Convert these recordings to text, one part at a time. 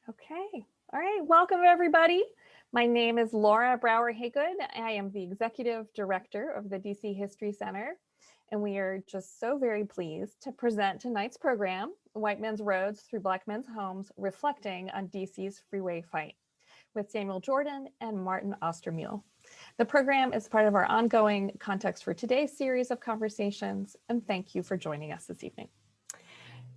Okay. All right. Welcome, everybody. My name is Laura Brower-Haygood. I am the Executive Director of the DC History Center, and we are just so very pleased to present tonight's program, White Men's Roads Through Black Men's Homes, reflecting on DC's freeway fight, with Samuel Jordan and Martin Austermuhle. The program is part of our ongoing Context for Today's series of conversations, and thank you for joining us this evening.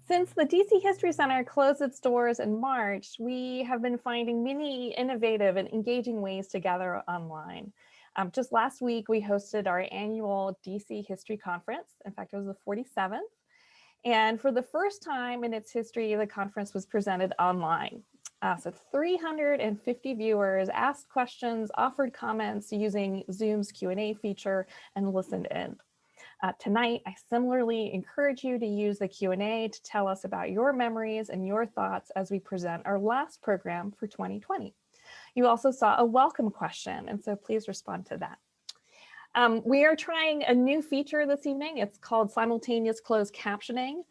Since the DC History Center closed its doors in March, we have been finding many innovative and engaging ways to gather online. Just last week, we hosted our annual DC History Conference. In fact, it was the 47th. And for the first time in its history, the conference was presented online. So 350 viewers asked questions, offered comments using Zoom's Q&A feature, and listened in. Tonight, I similarly encourage you to use the Q&A to tell us about your memories and your thoughts as we present our last program for 2020. You also saw a welcome question, and so please respond to that. We are trying a new feature this evening. It's called simultaneous closed captioning.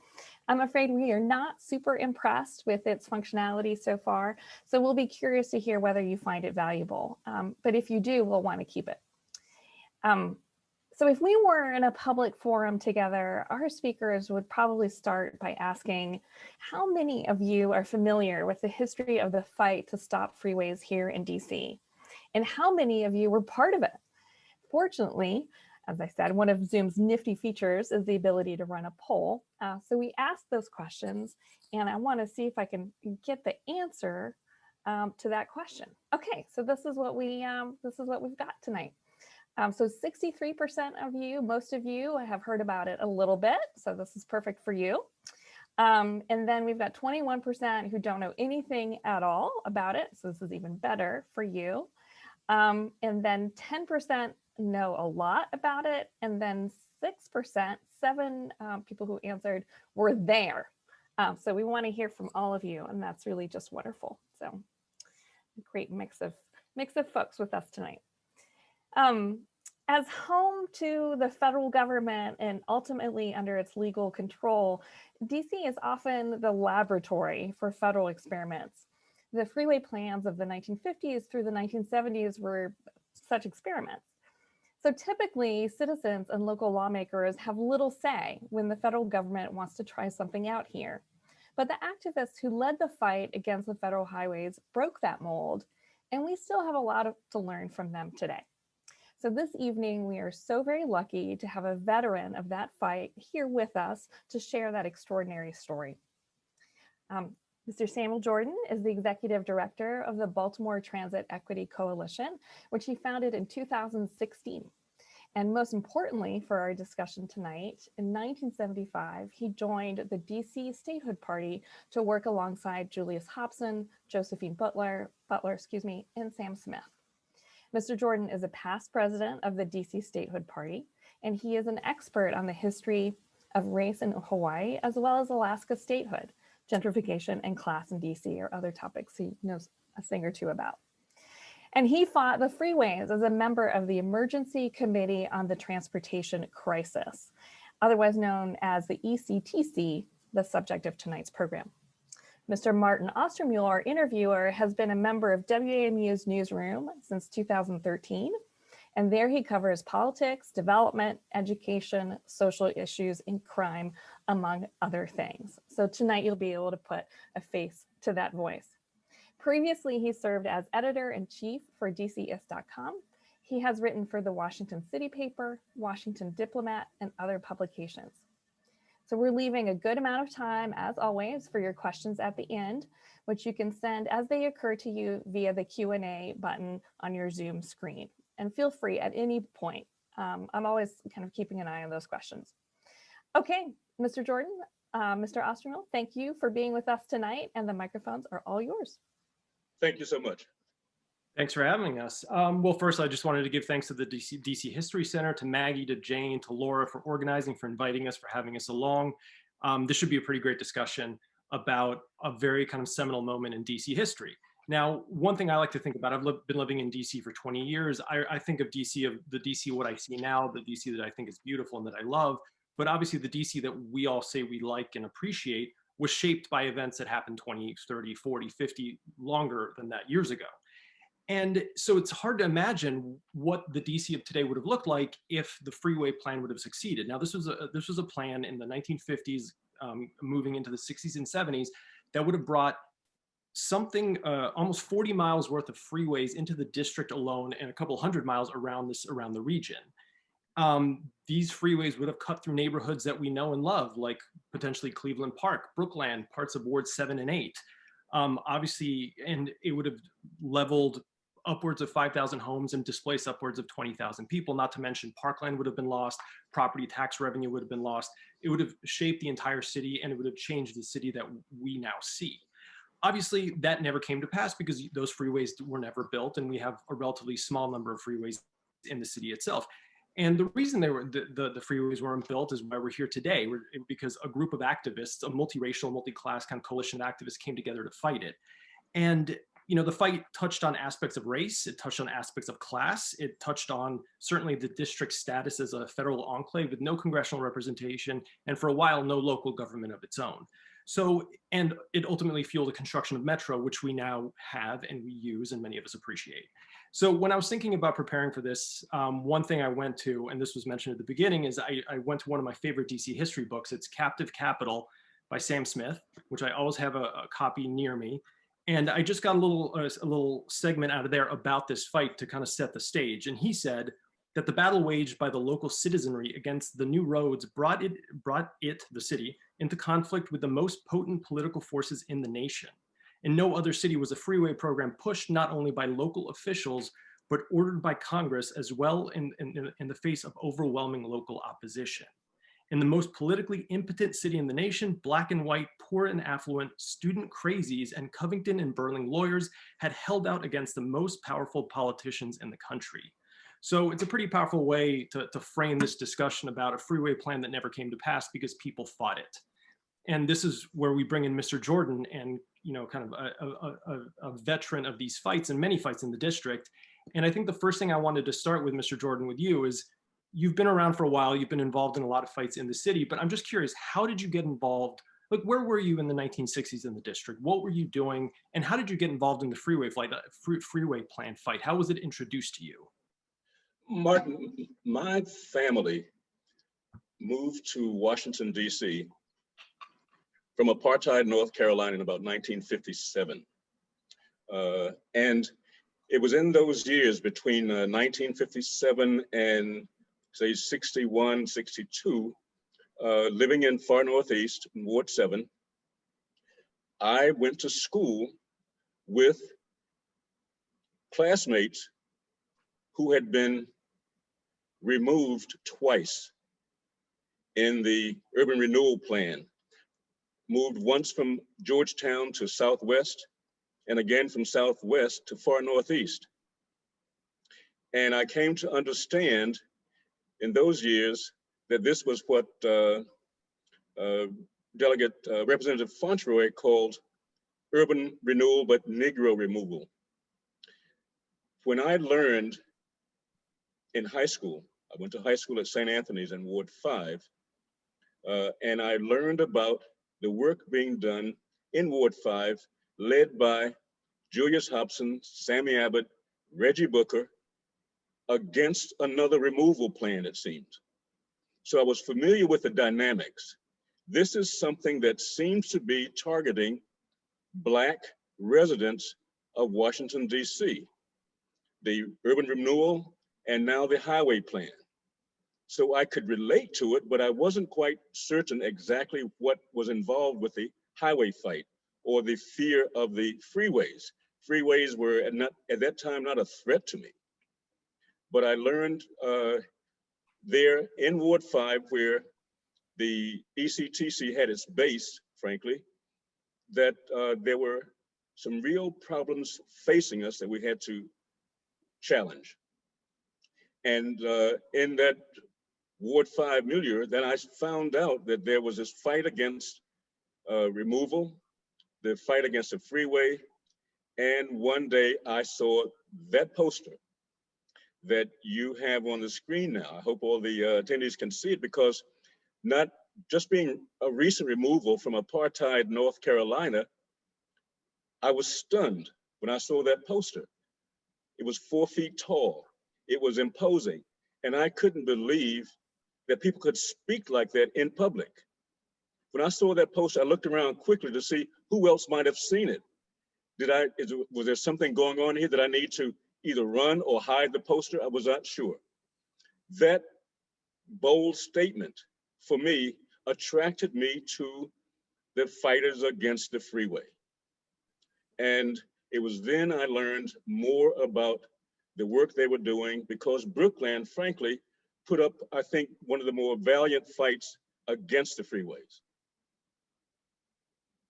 I'm afraid we are not super impressed with its functionality so far, so we'll be curious to hear whether you find it valuable. But if you do, we'll want to keep it. So if we were in a public forum together, our speakers would probably start by asking, how many of you are familiar with the history of the fight to stop freeways here in DC? And how many of you were part of it? Fortunately, as I said, one of Zoom's nifty features is the ability to run a poll. So we asked those questions, and I want to see if I can get the answer to that question. Okay, so this is what we've got tonight. So 63% of you, most of you have heard about it a little bit, so this is perfect for you. And then we've got 21% who don't know anything at all about it, so this is even better for you. And then 10% know a lot about it, and then 6%, seven people who answered were there. So we want to hear from all of you, and that's really just wonderful. So a great mix of folks with us tonight. As home to the federal government and ultimately under its legal control, DC is often the laboratory for federal experiments. The freeway plans of the 1950s through the 1970s were such experiments. So typically, citizens and local lawmakers have little say when the federal government wants to try something out here. But the activists who led the fight against the federal highways broke that mold, and we still have a lot to learn from them today. So this evening, we are so very lucky to have a veteran of that fight here with us to share that extraordinary story. Mr. Samuel Jordan is the Executive Director of the Baltimore Transit Equity Coalition, which he founded in 2016. And most importantly for our discussion tonight, in 1975, he joined the DC Statehood Party to work alongside Julius Hobson, Josephine Butler, and Sam Smith. Mr. Jordan is a past president of the DC Statehood Party, and he is an expert on the history of race in Hawaii, as well as Alaska statehood, gentrification, and class in DC are other topics he knows a thing or two about. And he fought the freeways as a member of the Emergency Committee on the Transportation Crisis, otherwise known as the Ectc, the subject of tonight's program. Mr. Martin Austermuhle, our interviewer, has been a member of WAMU's newsroom since 2013, and there he covers politics, development, education, social issues, and crime, among other things. So tonight you'll be able to put a face to that voice. Previously, he served as editor-in-chief for DCist.com. He has written for the Washington City Paper, Washington Diplomat, and other publications. So we're leaving a good amount of time, as always, for your questions at the end, which you can send as they occur to you via the Q&A button on your Zoom screen. And feel free at any point. I'm always kind of keeping an eye on those questions. Okay, Mr. Jordan, Mr. Austermuhle, thank you for being with us tonight, and the microphones are all yours. Thank you so much. Thanks for having us. Well, first, I just wanted to give thanks to the DC History Center, to Maggie, to Jane, to Laura for organizing, for inviting us, for having us along. This should be a pretty great discussion about a very kind of seminal moment in DC history. Now, one thing I like to think about, I've been living in DC for 20 years. I think of the DC what I see now, the DC that I think is beautiful and that I love, but obviously the DC that we all say we like and appreciate was shaped by events that happened 20, 30, 40, 50, longer than that years ago. And so it's hard to imagine what the DC of today would have looked like if the freeway plan would have succeeded. Now, this was a plan in the 1950s, moving into the 60s and 70s, that would have brought something almost 40 miles worth of freeways into the district alone, and a couple hundred miles around the region. These freeways would have cut through neighborhoods that we know and love, like potentially Cleveland Park, Brookland, parts of Wards 7 and 8. Obviously, and it would have leveled upwards of 5,000 homes and displaced upwards of 20,000 people, not to mention parkland would have been lost, property tax revenue would have been lost. It would have shaped the entire city, and it would have changed the city that we now see. Obviously, that never came to pass because those freeways were never built, and we have a relatively small number of freeways in the city itself. And the reason the freeways weren't built is why we're here today, because a group of activists, a multiracial, multi-class kind of coalition of activists came together to fight it. And the fight touched on aspects of race, it touched on aspects of class, it touched on certainly the district's status as a federal enclave with no congressional representation, and for a while, no local government of its own. So, and it ultimately fueled the construction of Metro, which we now have and we use and many of us appreciate. So when I was thinking about preparing for this, one thing I went to, and this was mentioned at the beginning, is I went to one of my favorite DC history books. It's Captive Capital by Sam Smith, which I always have a copy near me. And I just got a little segment out of there about this fight to kind of set the stage. And he said that the battle waged by the local citizenry against the new roads brought the city, into conflict with the most potent political forces in the nation. In no other city was a freeway program pushed not only by local officials, but ordered by Congress as well in the face of overwhelming local opposition. In the most politically impotent city in the nation, black and white, poor and affluent, student crazies, and Covington and Burling lawyers had held out against the most powerful politicians in the country. So it's a pretty powerful way to frame this discussion about a freeway plan that never came to pass because people fought it. And this is where we bring in Mr. Jordan, and kind of a veteran of these fights and many fights in the district. And I think the first thing I wanted to start with, Mr. Jordan, with you is, you've been around for a while, you've been involved in a lot of fights in the city, but I'm just curious, how did you get involved? Like, where were you in the 1960s in the district? What were you doing? And how did you get involved in the freeway plan fight? How was it introduced to you? Martin, my family moved to Washington, D.C. from apartheid North Carolina in about 1957. And it was in those years between 1957 and say 61, 62, living in far Northeast, in Ward 7, I went to school with classmates who had been removed twice in the urban renewal plan, moved once from Georgetown to Southwest, and again from Southwest to far Northeast. And I came to understand in those years that this was what Representative Fontroy called urban renewal, but Negro removal. When I learned in high school, I went to high school at St. Anthony's in Ward 5, and I learned about the work being done in Ward 5, led by Julius Hobson, Sammy Abbott, Reggie Booker, against another removal plan, it seemed. So I was familiar with the dynamics. This is something that seems to be targeting Black residents of Washington, D.C., the urban renewal, and now the highway plan. So I could relate to it, but I wasn't quite certain exactly what was involved with the highway fight or the fear of the freeways. Freeways were at that time not a threat to me. But I learned there in Ward 5, where the Ectc had its base, frankly, that there were some real problems facing us that we had to challenge. And in that Ward 5 milieu, then I found out that there was this fight against removal, the fight against the freeway. And one day I saw that poster that you have on the screen now. I hope all the attendees can see it, because not just being a recent removal from apartheid North Carolina, I was stunned when I saw that poster. It was 4 feet tall. It was imposing. And I couldn't believe that people could speak like that in public. When I saw that poster, I looked around quickly to see who else might have seen it. Was there something going on here that I need to either run or hide the poster? I was not sure. That bold statement for me attracted me to the fighters against the freeway. And it was then I learned more about the work they were doing, because Brookland, frankly, put up, I think, one of the more valiant fights against the freeways.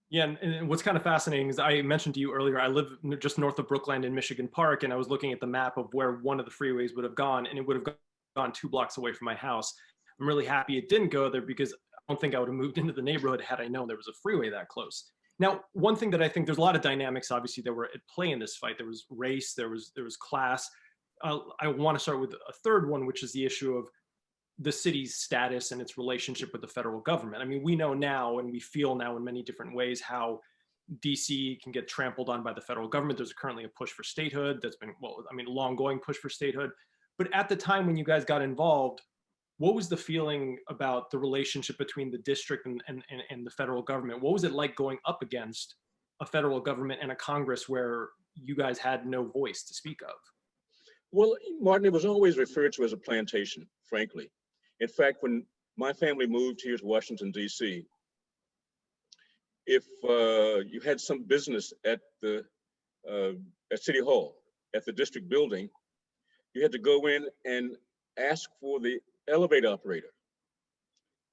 Yeah, and what's kind of fascinating is I mentioned to you earlier, I live just north of Brookland in Michigan Park, and I was looking at the map of where one of the freeways would have gone, and it would have gone 2 blocks away from my house. I'm really happy it didn't go there, because I don't think I would have moved into the neighborhood had I known there was a freeway that close. Now, one thing that I think, there's a lot of dynamics, obviously, that were at play in this fight. There was race, there was class. I want to start with a third one, which is the issue of the city's status and its relationship with the federal government. I mean, we know now, and we feel now in many different ways, how DC can get trampled on by the federal government. There's currently a push for statehood that's been, well, I mean, a long-going push for statehood. But at the time when you guys got involved, what was the feeling about the relationship between the district and the federal government? What was it like going up against a federal government and a Congress where you guys had no voice to speak of? Well, Martin, it was always referred to as a plantation, frankly. In fact, when my family moved here to Washington, D.C., if you had some business at City Hall, at the district building, you had to go in and ask for the elevator operator.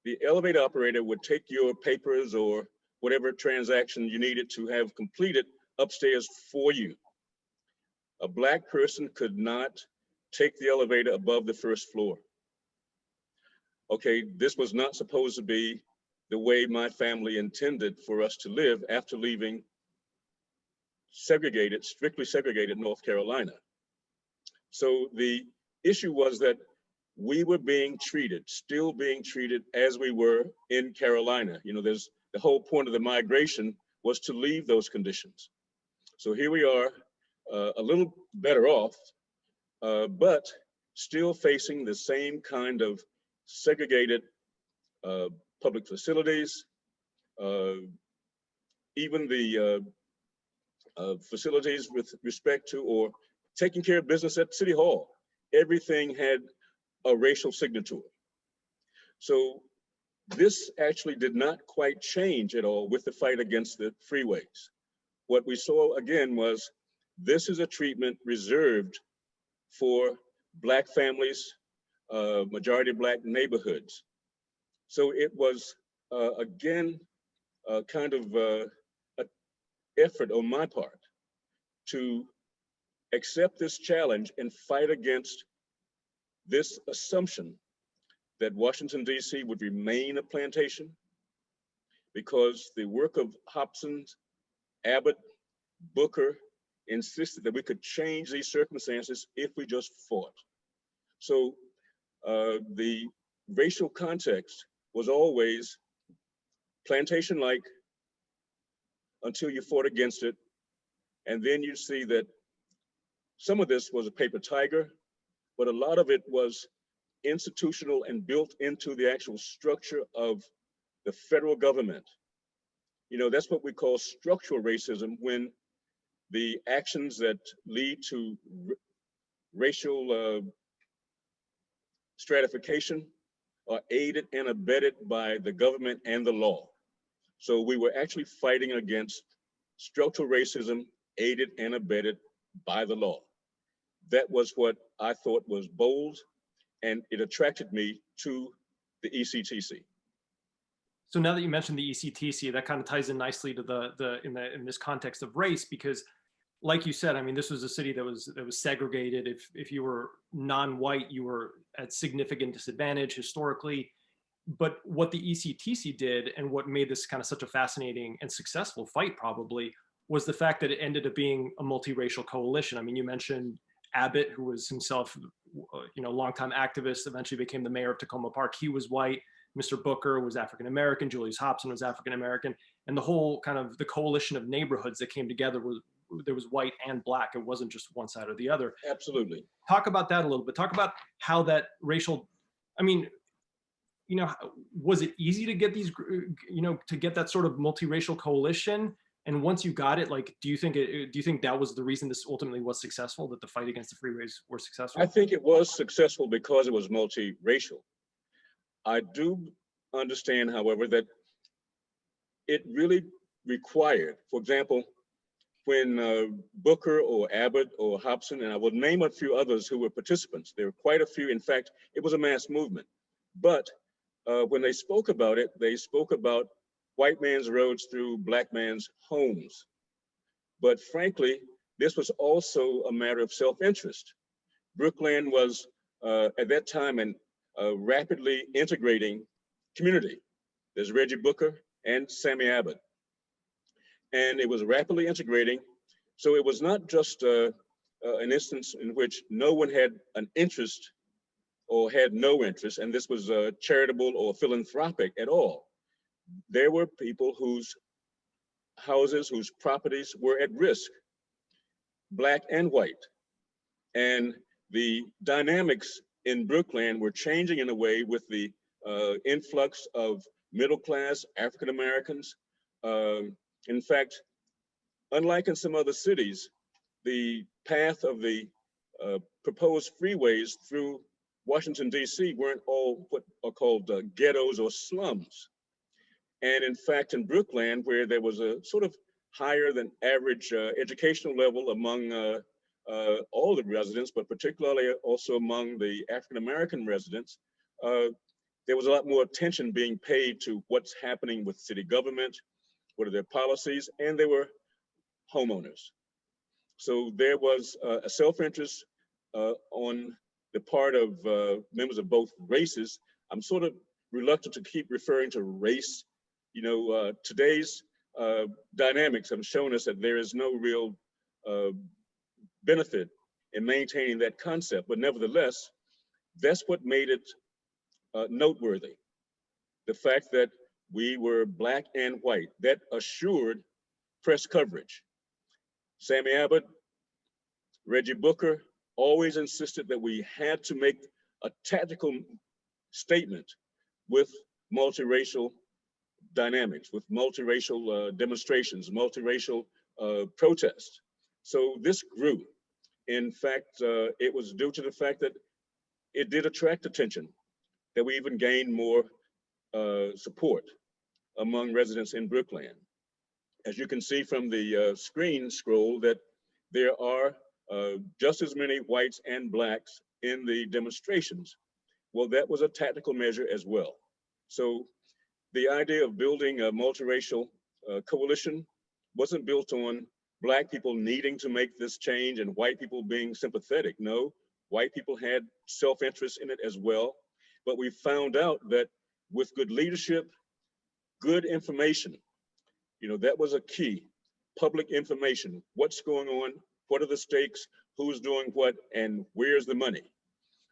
The elevator operator would take your papers or whatever transaction you needed to have completed upstairs for you. A Black person could not take the elevator above the first floor. Okay, this was not supposed to be the way my family intended for us to live after leaving segregated, strictly segregated North Carolina. So the issue was that we were being treated, still being treated as we were in Carolina. You know, there's the whole point of the migration was to leave those conditions. So here we are, a little better off, but still facing the same kind of segregated public facilities, even the facilities with respect to or taking care of business at City Hall. Everything had a racial signature. So this actually did not quite change at all with the fight against the freeways. What we saw again was this is a treatment reserved for Black families, majority Black neighborhoods. So it was, again, kind of an effort on my part to accept this challenge and fight against this assumption that Washington, D.C. would remain a plantation, because the work of Hobson, Abbott, Booker insisted that we could change these circumstances if we just fought. So the racial context was always plantation-like until you fought against it. And then you see that some of this was a paper tiger, but a lot of it was institutional and built into the actual structure of the federal government. You know, that's what we call structural racism, when the actions that lead to racial stratification are aided and abetted by the government and the law. So we were actually fighting against structural racism aided and abetted by the law. That was what I thought was bold, and it attracted me to the Ectc. So now that you mentioned the Ectc, that kind of ties in nicely to in this context of race, because like you said, I mean, this was a city that was segregated. If you were non-white, you were at significant disadvantage historically. But what the Ectc did, and what made this kind of such a fascinating and successful fight probably, was the fact that it ended up being a multiracial coalition. I mean, you mentioned Abbott, who was himself, you know, longtime activist, eventually became the mayor of Tacoma Park. He was white. Mr. Booker was African-American, Julius Hobson was African-American, and the whole kind of the coalition of neighborhoods that came together was, there was white and black. It wasn't just one side or the other. Absolutely. Talk about that a little bit. Talk about how that racial, I mean, you know, was it easy to get these, you know, to get that sort of multiracial coalition? And once you got it, like, do you think that was the reason this ultimately was successful, that the fight against the freeways were successful? I think it was successful because it was multiracial. I do understand, however, that it really required, for example, when Booker or Abbott or Hobson, and I will name a few others who were participants, there were quite a few. In fact, it was a mass movement. But when they spoke about it, they spoke about white man's roads through black man's homes. But frankly, this was also a matter of self-interest. Brookland was at that time a rapidly integrating community. There's Reggie Booker and Sammy Abbott. And it was rapidly integrating. So it was not just an instance in which no one had an interest or had no interest, and this was charitable or philanthropic at all. There were people whose houses, whose properties were at risk, black and white. And the dynamics in Brookland were changing in a way with the influx of middle-class African Americans. In fact, unlike in some other cities, the path of the proposed freeways through Washington, D.C. weren't all what are called ghettos or slums. And in fact, in Brookland, where there was a sort of higher than average educational level among all the residents, but particularly also among the African-American residents, there was a lot more attention being paid to what's happening with city government, what are their policies, and they were homeowners. So there was a self-interest on the part of members of both races. I'm sort of reluctant to keep referring to race. You know, today's dynamics have shown us that there is no real benefit in maintaining that concept, but nevertheless, that's what made it noteworthy. The fact that we were black and white, that assured press coverage. Sammy Abbott, Reggie Booker always insisted that we had to make a tactical statement with multiracial dynamics, with multiracial demonstrations, multiracial protests. So this grew. In fact, it was due to the fact that it did attract attention, that we even gained more support among residents in Brookland. As you can see from the screen scroll, that there are just as many whites and blacks in the demonstrations. Well, that was a tactical measure as well. So the idea of building a multiracial coalition wasn't built on black people needing to make this change and white people being sympathetic. No, white people had self-interest in it as well. But we found out that with good leadership, good information, you know, that was a key. Public information, what's going on, what are the stakes, who's doing what, and where's the money?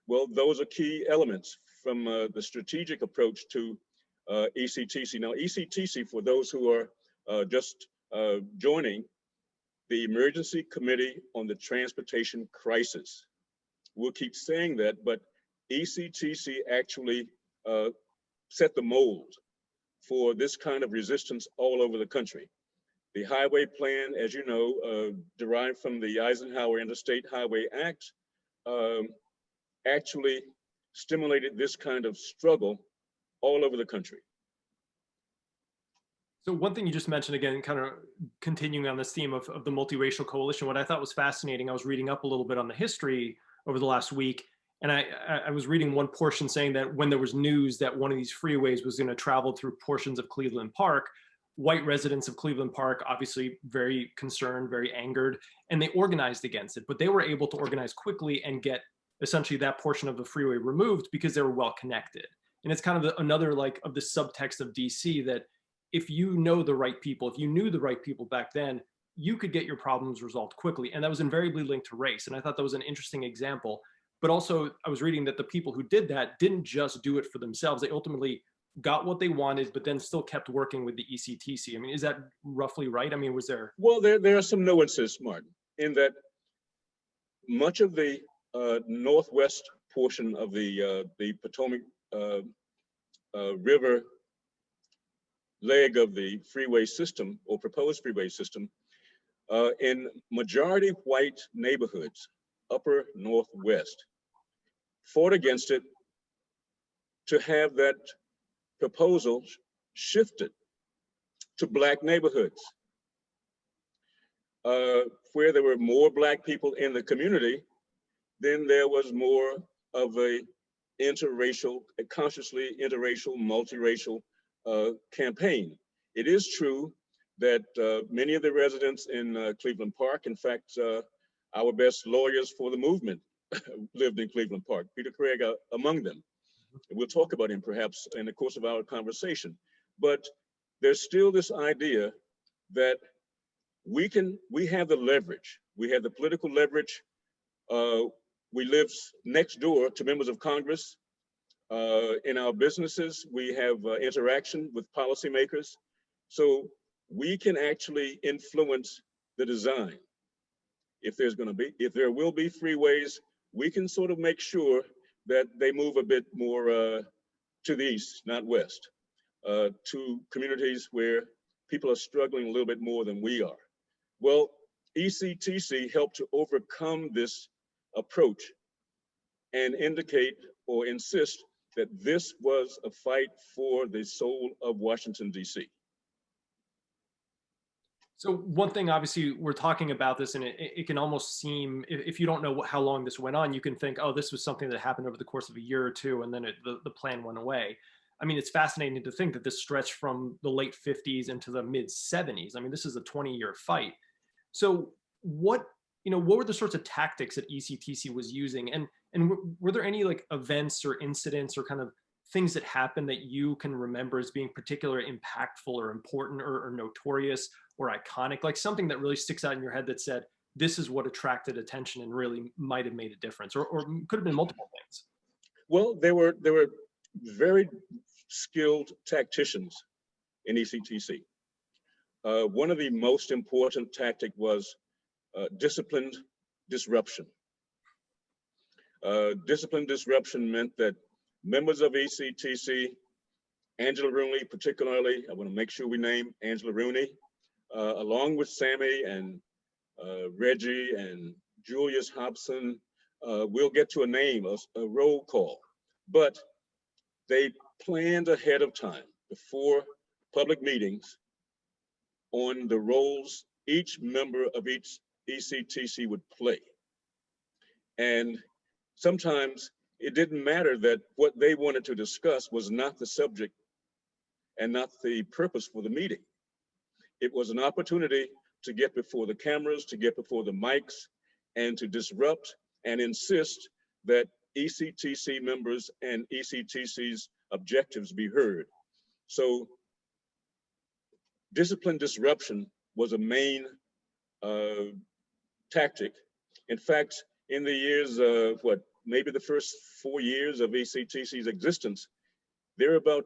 Well, those are key elements from the strategic approach to ECTC. Now, ECTC, for those who are just joining, the Emergency Committee on the Transportation Crisis. We'll keep saying that, but ECTC actually set the mold for this kind of resistance all over the country. The highway plan, as you know, derived from the Eisenhower Interstate Highway Act, actually stimulated this kind of struggle all over the country. So one thing you just mentioned, again, kind of continuing on this theme of the multiracial coalition, what I thought was fascinating, I was reading up a little bit on the history over the last week, and I was reading one portion saying that when there was news that one of these freeways was going to travel through portions of Cleveland Park, white residents of Cleveland Park, obviously very concerned, very angered, and they organized against it, but they were able to organize quickly and get essentially that portion of the freeway removed because they were well connected. And it's kind of another like of the subtext of DC that if you know the right people, if you knew the right people back then, you could get your problems resolved quickly. And that was invariably linked to race. And I thought that was an interesting example. But also I was reading that the people who did that didn't just do it for themselves. They ultimately got what they wanted, but then still kept working with the ECTC. I mean, is that roughly right? I mean, was there? Well, there are some nuances, Martin, in that much of the northwest portion of the Potomac River leg of the freeway system, or proposed freeway system, in majority white neighborhoods, upper northwest, fought against it to have that proposal shifted to Black neighborhoods, where there were more Black people in the community. Then there was more of a interracial, a consciously interracial, multiracial campaign. It is true that many of the residents in Cleveland Park, in fact, our best lawyers for the movement lived in Cleveland Park, Peter Craig among them. We'll talk about him perhaps in the course of our conversation. But there's still this idea that we have the leverage. We have the political leverage. We live next door to members of Congress. In our businesses, we have interaction with policymakers. So we can actually influence the design. If there will be freeways, we can sort of make sure that they move a bit more to the east, not west, to communities where people are struggling a little bit more than we are. Well, ECTC helped to overcome this approach and indicate or insist that this was a fight for the soul of Washington, D.C. So one thing, obviously, we're talking about this, and it can almost seem, if you don't know how long this went on, you can think, oh, this was something that happened over the course of a year or two, and then the plan went away. I mean, it's fascinating to think that this stretched from the late 50s into the mid 70s. I mean, this is a 20-year fight. So what were the sorts of tactics that ECTC was using? And were there any like events or incidents or kind of things that happened that you can remember as being particularly impactful or important or notorious or iconic, like something that really sticks out in your head that said, this is what attracted attention and really might have made a difference, or could have been multiple things? Well, there were very skilled tacticians in ECTC. One of the most important tactic was disciplined disruption. Disciplined disruption meant that members of ECTC, Angela Rooney particularly, I want to make sure we name Angela Rooney, along with Sammy and Reggie and Julius Hobson, we'll get to a name, a roll call, but they planned ahead of time before public meetings on the roles each member of each ECTC would play. And sometimes it didn't matter that what they wanted to discuss was not the subject and not the purpose for the meeting. It was an opportunity to get before the cameras, to get before the mics, and to disrupt and insist that ECTC members and ECTC's objectives be heard. So discipline disruption was a main tactic. In fact, in the years, maybe the first 4 years of ECTC's existence, there are about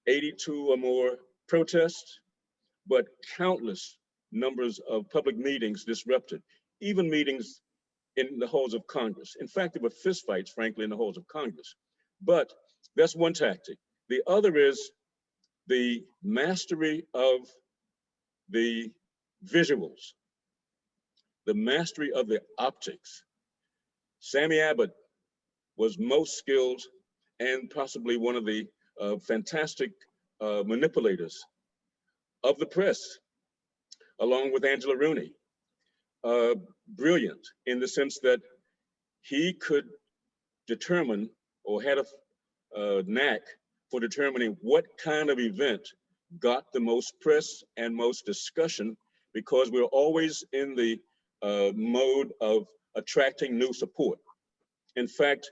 82 or more protests, but countless numbers of public meetings disrupted, even meetings in the halls of Congress. In fact, there were fistfights, frankly, in the halls of Congress. But that's one tactic. The other is the mastery of the visuals, the mastery of the optics. Sammy Abbott was most skilled and possibly one of the fantastic manipulators of the press, along with Angela Rooney. Brilliant in the sense that he could determine, or had a knack for determining what kind of event got the most press and most discussion, because we're always in the mode of attracting new support. In fact,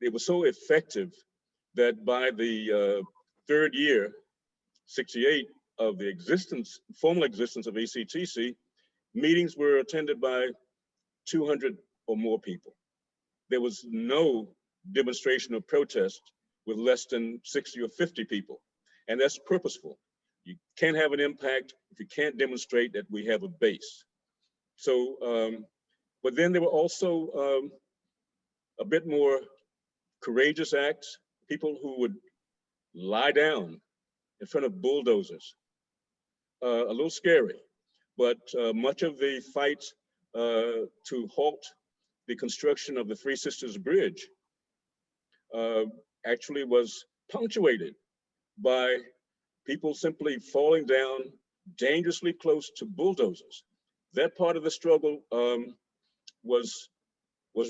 it was so effective that by the third year, 68, of the formal existence of ECTC, meetings were attended by 200 or more people. There was no demonstration of protest with less than 60 or 50 people. And that's purposeful. You can't have an impact if you can't demonstrate that we have a base. So, but then there were also a bit more courageous acts, people who would lie down in front of bulldozers. A little scary, but much of the fight to halt the construction of the Three Sisters Bridge actually was punctuated by people simply falling down dangerously close to bulldozers. That part of the struggle was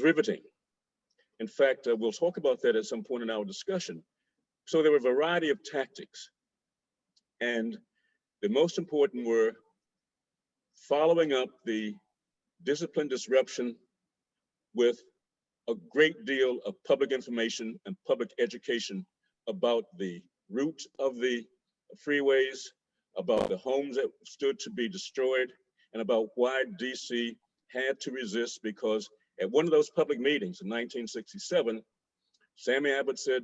riveting. In fact, we'll talk about that at some point in our discussion. So there were a variety of tactics, and the most important were following up the discipline disruption with a great deal of public information and public education about the route of the freeways, about the homes that stood to be destroyed, and about why DC had to resist, because at one of those public meetings in 1967, Sammy Abbott said,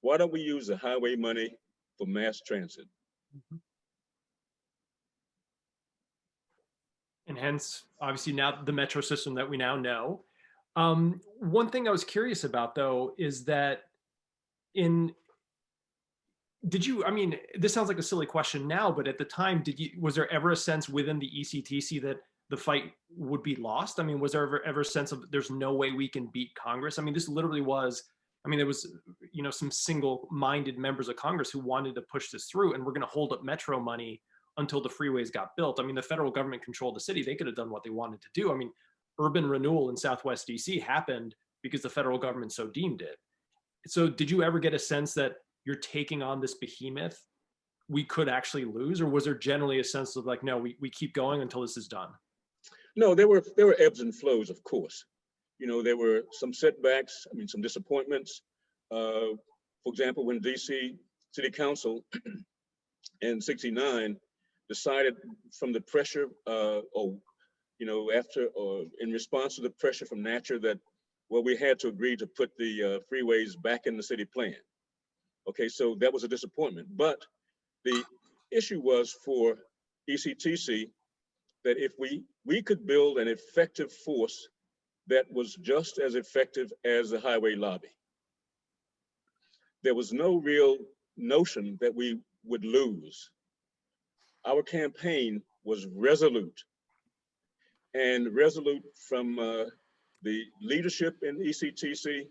why don't we use the highway money for mass transit? Mm-hmm. And hence, obviously now the metro system that we now know. One thing I was curious about though, is that I mean, this sounds like a silly question now, but at the time, was there ever a sense within the ECTC that the fight would be lost? I mean, was there ever a sense of there's no way we can beat Congress? I mean, this literally was, I mean, there was, you know, some single-minded members of Congress who wanted to push this through, and we're going to hold up metro money until the freeways got built. I mean, the federal government controlled the city. They could have done what they wanted to do. I mean, urban renewal in Southwest DC happened because the federal government so deemed it. So did you ever get a sense that you're taking on this behemoth we could actually lose, or was there generally a sense of like, no, we keep going until this is done? No, there were ebbs and flows, of course. You know, there were some setbacks, I mean, some disappointments. For example, when DC City Council in '69 decided from the pressure, in response to the pressure from Natcher that, well, we had to agree to put the freeways back in the city plan. Okay, so that was a disappointment. But the issue was for ECTC that if we could build an effective force that was just as effective as the highway lobby, there was no real notion that we would lose. Our campaign was resolute, and resolute from the leadership in ECTC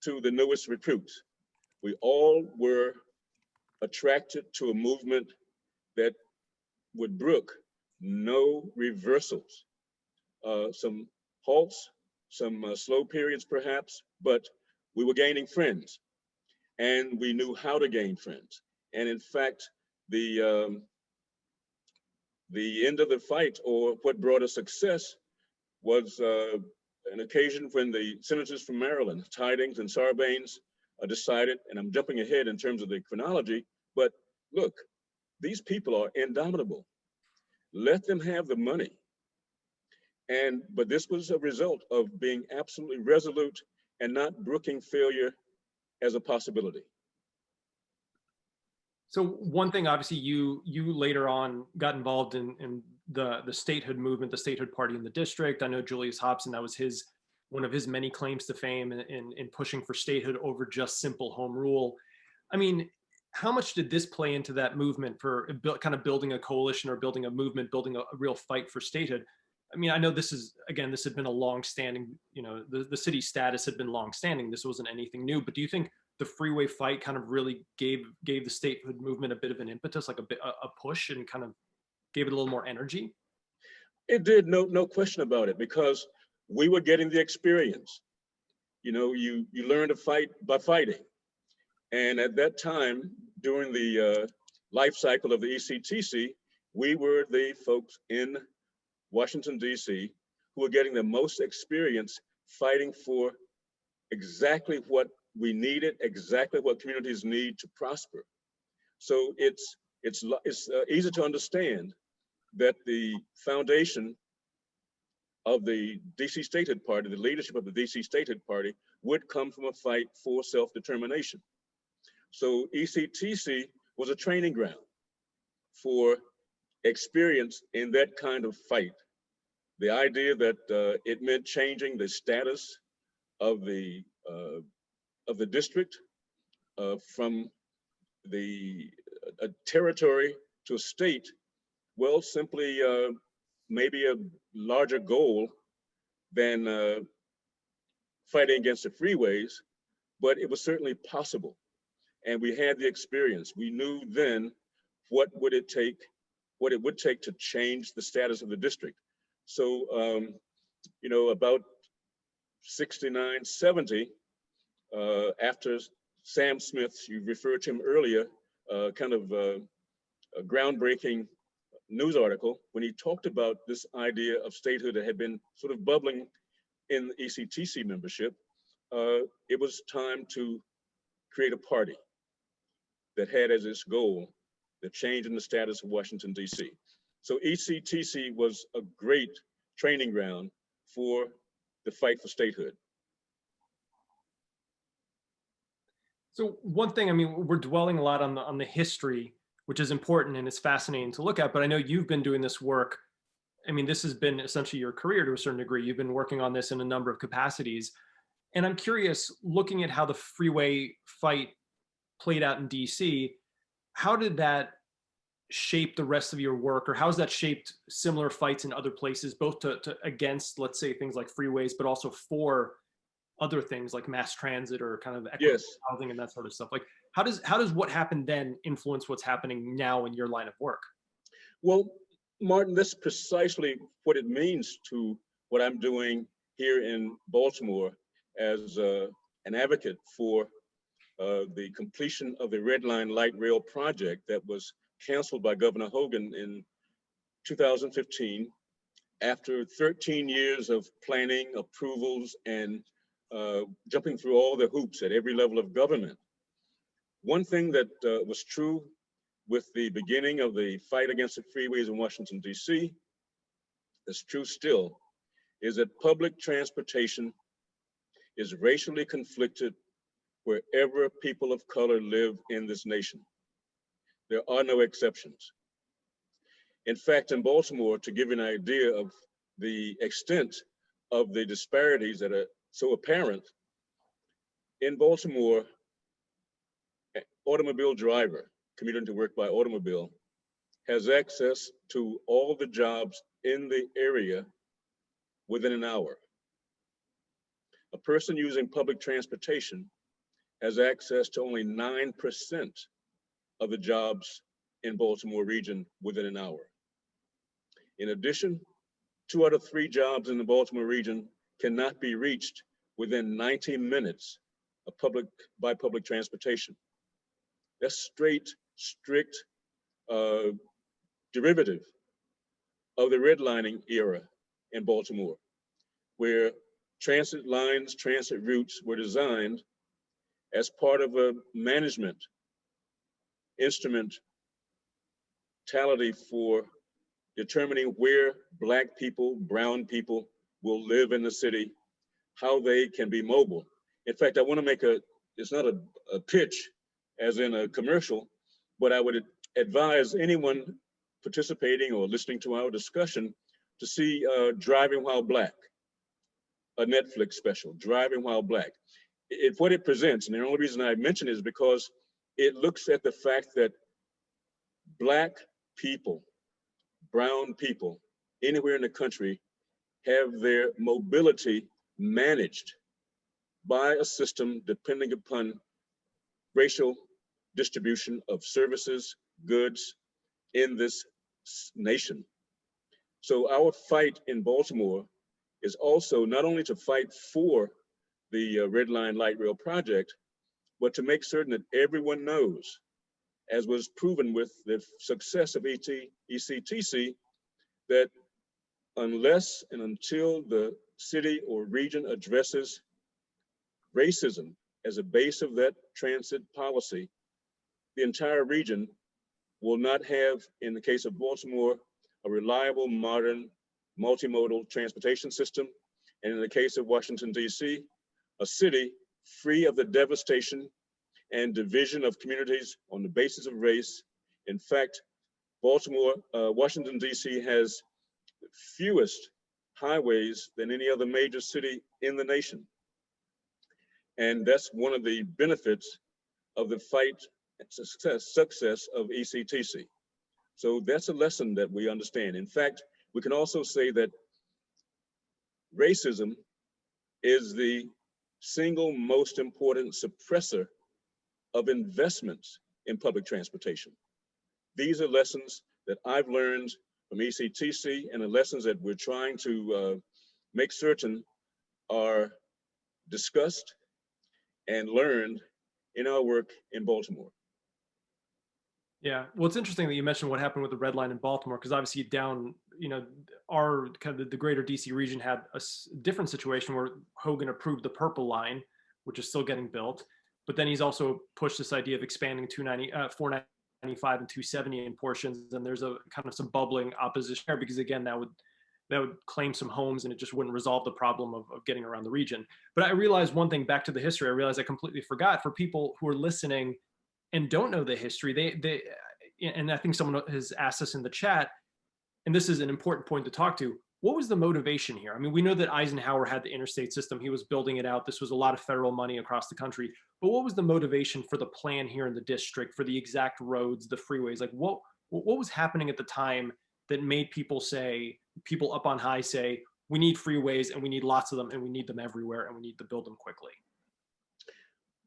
to the newest recruits. We all were attracted to a movement that would brook no reversals, some halts, some slow periods perhaps, but we were gaining friends, and we knew how to gain friends. And in fact, the end of the fight, or what brought us success, was an occasion when the senators from Maryland, Tidings and Sarbanes, decided, and I'm jumping ahead in terms of the chronology, but look, these people are indomitable. Let them have the money. But this was a result of being absolutely resolute and not brooking failure as a possibility. So one thing, obviously, you later on got involved in the statehood movement, the statehood party in the district. I know Julius Hobson, that was one of his many claims to fame in pushing for statehood over just simple home rule. I mean, how much did this play into that movement for kind of building a coalition or building a movement, building a real fight for statehood? I mean, I know this had been a long-standing, you know, the city's status had been long-standing. This wasn't anything new, but do you think the freeway fight kind of really gave the statehood movement a bit of an impetus, like a push, and kind of gave it a little more energy? It did, no question about it, because we were getting the experience. You know, you learn to fight by fighting. And at that time, during the life cycle of the ECTC, we were the folks in Washington, D.C., who were getting the most experience fighting for exactly what we needed, exactly what communities need to prosper. So it's easy to understand that the foundation of the DC Statehood Party, the leadership of the DC Statehood Party, would come from a fight for self-determination. So ECTC was a training ground for experience in that kind of fight. The idea that it meant changing the status of the district from a territory to a state, well, simply maybe a larger goal than fighting against the freeways, but it was certainly possible. And we had the experience. We knew then what would it take to change the status of the district. So, you know, about 69, 70, after Sam Smith, you referred to him earlier, kind of a groundbreaking news article when he talked about this idea of statehood that had been sort of bubbling in ECTC membership. It was time to create a party that had as its goal the change in the status of Washington, D.C. So ECTC was a great training ground for the fight for statehood. So one thing, I mean, we're dwelling a lot on the history, which is important and it's fascinating to look at, but I know you've been doing this work. I mean, this has been essentially your career to a certain degree. You've been working on this in a number of capacities. And I'm curious, looking at how the freeway fight played out in DC, how did that shape the rest of your work, or how has that shaped similar fights in other places, both to against, let's say, things like freeways, but also for other things like mass transit or kind of equitable housing and that sort of stuff? Like, how does what happened then influence what's happening now in your line of work? Well, Martin, that's precisely what it means to what I'm doing here in Baltimore as an advocate for the completion of the Red Line Light Rail project that was canceled by Governor Hogan in 2015 after 13 years of planning, approvals, and jumping through all the hoops at every level of government. One thing that was true with the beginning of the fight against the freeways in Washington, D.C., that's true still, is that public transportation is racially conflicted wherever people of color live in this nation. There are no exceptions. In fact, in Baltimore, to give you an idea of the extent of the disparities that are so apparent, in Baltimore, an automobile driver commuting to work by automobile has access to all the jobs in the area within an hour. A person using public transportation has access to only 9% of the jobs in Baltimore region within an hour. In addition, 2 out of 3 jobs in the Baltimore region cannot be reached within 90 minutes of by public transportation. That's strict derivative of the redlining era in Baltimore, where transit lines, transit routes were designed as part of a management instrumentality for determining where Black people, brown people will live in the city, how they can be mobile. In fact, I want to make it's not a pitch as in a commercial, but I would advise anyone participating or listening to our discussion to see Driving While Black, a Netflix special, Driving While Black. What it presents, and the only reason I mention it is because it looks at the fact that Black people, brown people, anywhere in the country have their mobility managed by a system depending upon racial distribution of services, goods in this nation. So our fight in Baltimore is also not only to fight for the Red Line Light Rail project, but to make certain that everyone knows, as was proven with the success of ECTC, that unless and until the city or region addresses racism as a base of that transit policy, the entire region will not have, in the case of Baltimore, a reliable, modern, multimodal transportation system. And in the case of Washington, D.C., a city free of the devastation and division of communities on the basis of race. In fact, Washington, D.C. has fewest highways than any other major city in the nation. And that's one of the benefits of the fight and success of Ectc. So that's a lesson that we understand. In fact, we can also say that racism is the single most important suppressor of investments in public transportation. These are lessons that I've learned from Ectc and the lessons that we're trying to make certain are discussed and learned in our work in Baltimore. Yeah, well, it's interesting that you mentioned what happened with the red line in Baltimore, because obviously down, our kind of the greater DC region had a different situation where Hogan approved the purple line, which is still getting built, but then he's also pushed this idea of expanding 495 and 270 in portions, and there's a kind of some bubbling opposition there, because again, that would claim some homes and it just wouldn't resolve the problem of getting around the region. But I realized one thing, back to the history, I realized I completely forgot. For people who are listening and don't know the history, they and I think someone has asked us in the chat, and this is an important point to talk to, what was the motivation here? I mean, we know that Eisenhower had the interstate system, he was building it out, this was a lot of federal money across the country, but what was the motivation for the plan here in the district, for the exact roads, the freeways? Like what was happening at the time that made people up on high say, we need freeways and we need lots of them and we need them everywhere and we need to build them quickly?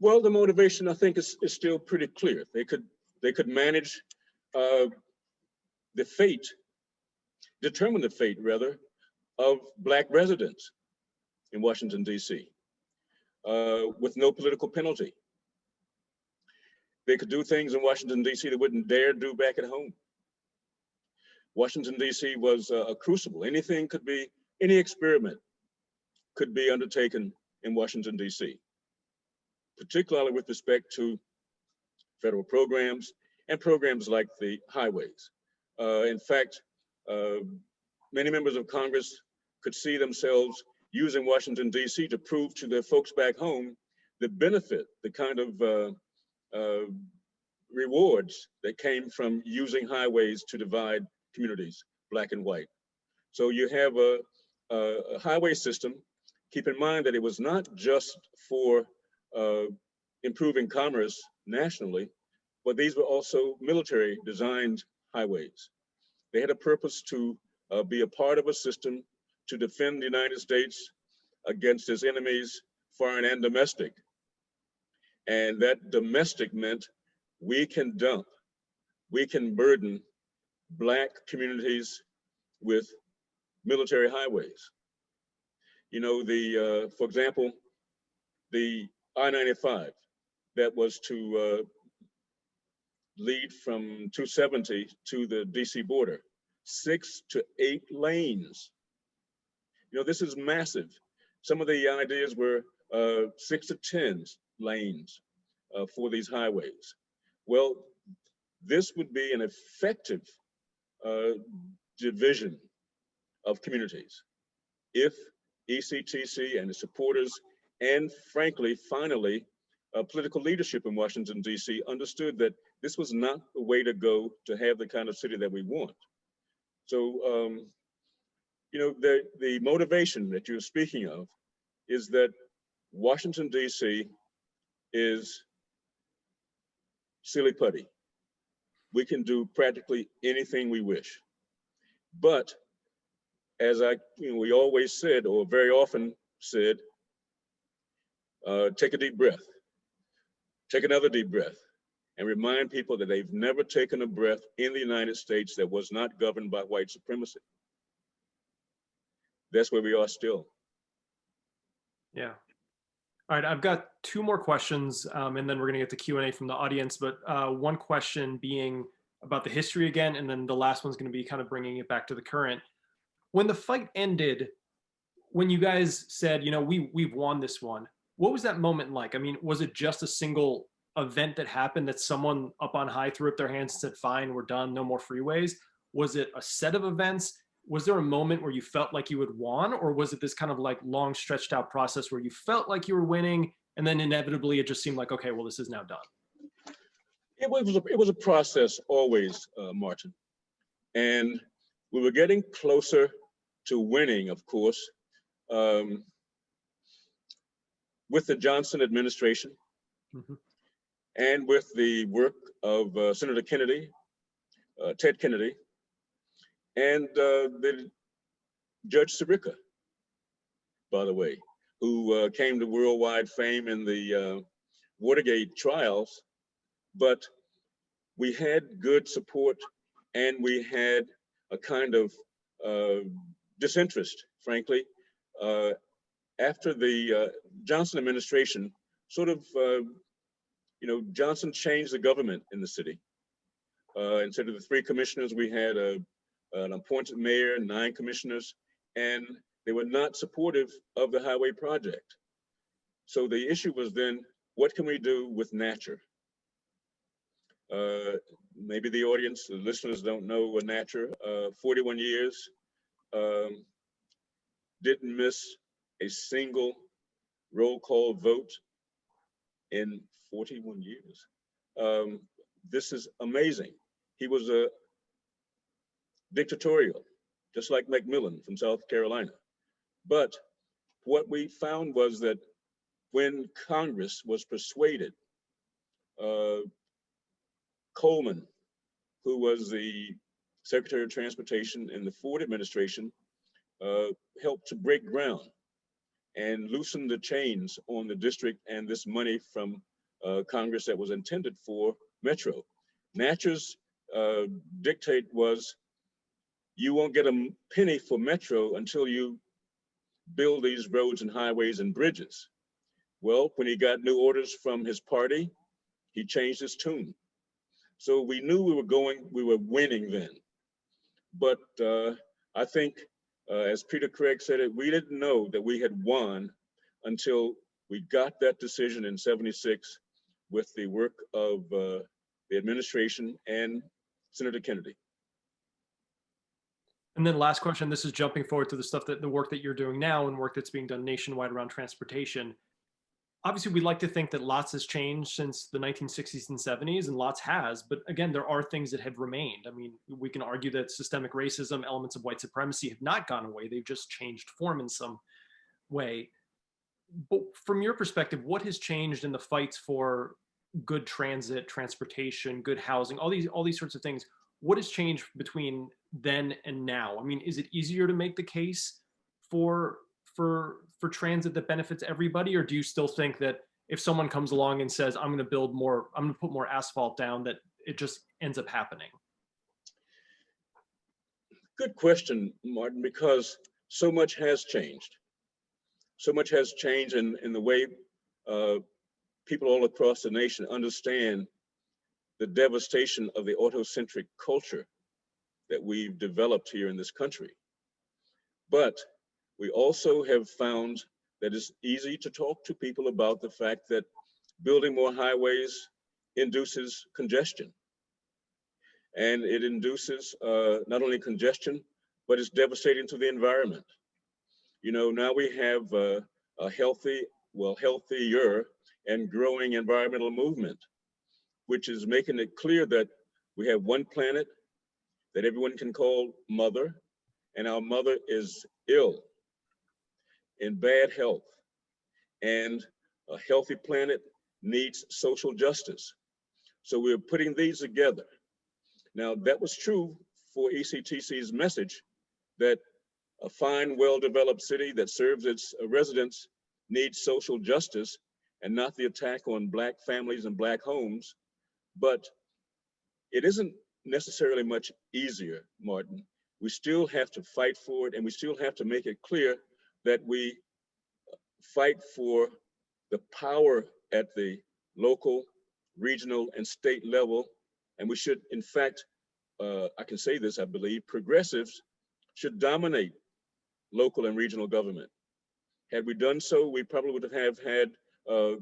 Well, the motivation, I think, is still pretty clear. They could manage determine the fate, rather, of Black residents in Washington, D.C. With no political penalty. They could do things in Washington, D.C. they wouldn't dare do back at home. Washington, D.C. was a crucible. Any experiment could be undertaken in Washington, D.C., particularly with respect to federal programs and programs like the highways. In fact, many members of Congress could see themselves using Washington, D.C. to prove to their folks back home the benefit, the kind of rewards that came from using highways to divide communities, Black and white. So you have a highway system. Keep in mind that it was not just for improving commerce nationally, but these were also military designed highways. They had a purpose to be a part of a system to defend the United States against its enemies, foreign and domestic. And that domestic meant we can burden Black communities with military highways. For example, the I-95 that was to lead from 270 to the DC border, 6 to 8 lanes. This is massive. Some of the ideas were 6 to 10 lanes for these highways. Well, this would be an effective division of communities if Ectc and its supporters, and frankly, finally, political leadership in Washington, D.C. understood that this was not the way to go to have the kind of city that we want. So, the motivation that you're speaking of is that Washington, D.C. is silly putty. We can do practically anything we wish. But as we always said, or very often said, take a deep breath. Take another deep breath and remind people that they've never taken a breath in the United States that was not governed by white supremacy. That's where we are still. Yeah. All right, I've got 2 more questions, and then we're gonna get to Q&A from the audience, but one question being about the history again, and then the last one's gonna be kind of bringing it back to the current. When the fight ended, when you guys said, we've won this one, what was that moment like? I mean, was it just a single event that happened that someone up on high threw up their hands and said, fine, we're done, no more freeways? Was it a set of events? Was there a moment where you felt like you had won, or was it this kind of like long stretched out process where you felt like you were winning and then inevitably it just seemed like, okay, well, this is now done? It was a process always, Martin. And we were getting closer to winning, of course, with the Johnson administration and with the work of Senator Kennedy, Ted Kennedy, and the Judge Sirica, by the way, who came to worldwide fame in the Watergate trials. But we had good support, and we had a kind of disinterest, frankly, after the Johnson administration. Sort of, Johnson changed the government in the city. Instead of the 3 commissioners, we had an appointed mayor, 9 commissioners, and they were not supportive of the highway project. So the issue was then, what can we do with Natcher? Maybe the audience, the listeners don't know what Natcher, 41 years, didn't miss a single roll call vote in 41 years. This is amazing. He was a dictatorial, just like Macmillan from South Carolina. But what we found was that when Congress was persuaded, Coleman, who was the Secretary of Transportation in the Ford administration, helped to break ground and loosen the chains on the district and this money from Congress that was intended for Metro. Natcher's dictate was, you won't get a penny for Metro until you build these roads and highways and bridges. Well, when he got new orders from his party, he changed his tune. So we knew we were winning then. But I think, as Peter Craig said it, we didn't know that we had won until we got that decision in '76 with the work of the administration and Senator Kennedy. And then last question, this is jumping forward to the work that you're doing now and work that's being done nationwide around transportation. Obviously, we'd like to think that lots has changed since the 1960s and 70s, and lots has, but again, there are things that have remained. I mean, we can argue that systemic racism, elements of white supremacy have not gone away. They've just changed form in some way. But from your perspective, what has changed in the fights for good transit, transportation, good housing, all these sorts of things? What has changed between then and now? I mean, is it easier to make the case for transit that benefits everybody, or do you still think that if someone comes along and says, I'm going to build more, I'm going to put more asphalt down, that it just ends up happening? Good question, Martin, because so much has changed. So much has changed in the way people all across the nation understand the devastation of the autocentric culture that we've developed here in this country. But we also have found that it's easy to talk to people about the fact that building more highways induces congestion. And it induces not only congestion, but it's devastating to the environment. You know, now we have a healthier and growing environmental movement, which is making it clear that we have one planet that everyone can call mother, and our mother is ill, in bad health, and a healthy planet needs social justice. So we're putting these together. Now, that was true for ECTC's message that a fine, well-developed city that serves its residents needs social justice and not the attack on Black families and Black homes. But it isn't necessarily much easier, Martin. We still have to fight for it, and we still have to make it clear that we fight for the power at the local, regional, and state level. And we should, in fact, I can say this, I believe, progressives should dominate local and regional government. Had we done so, we probably would have had a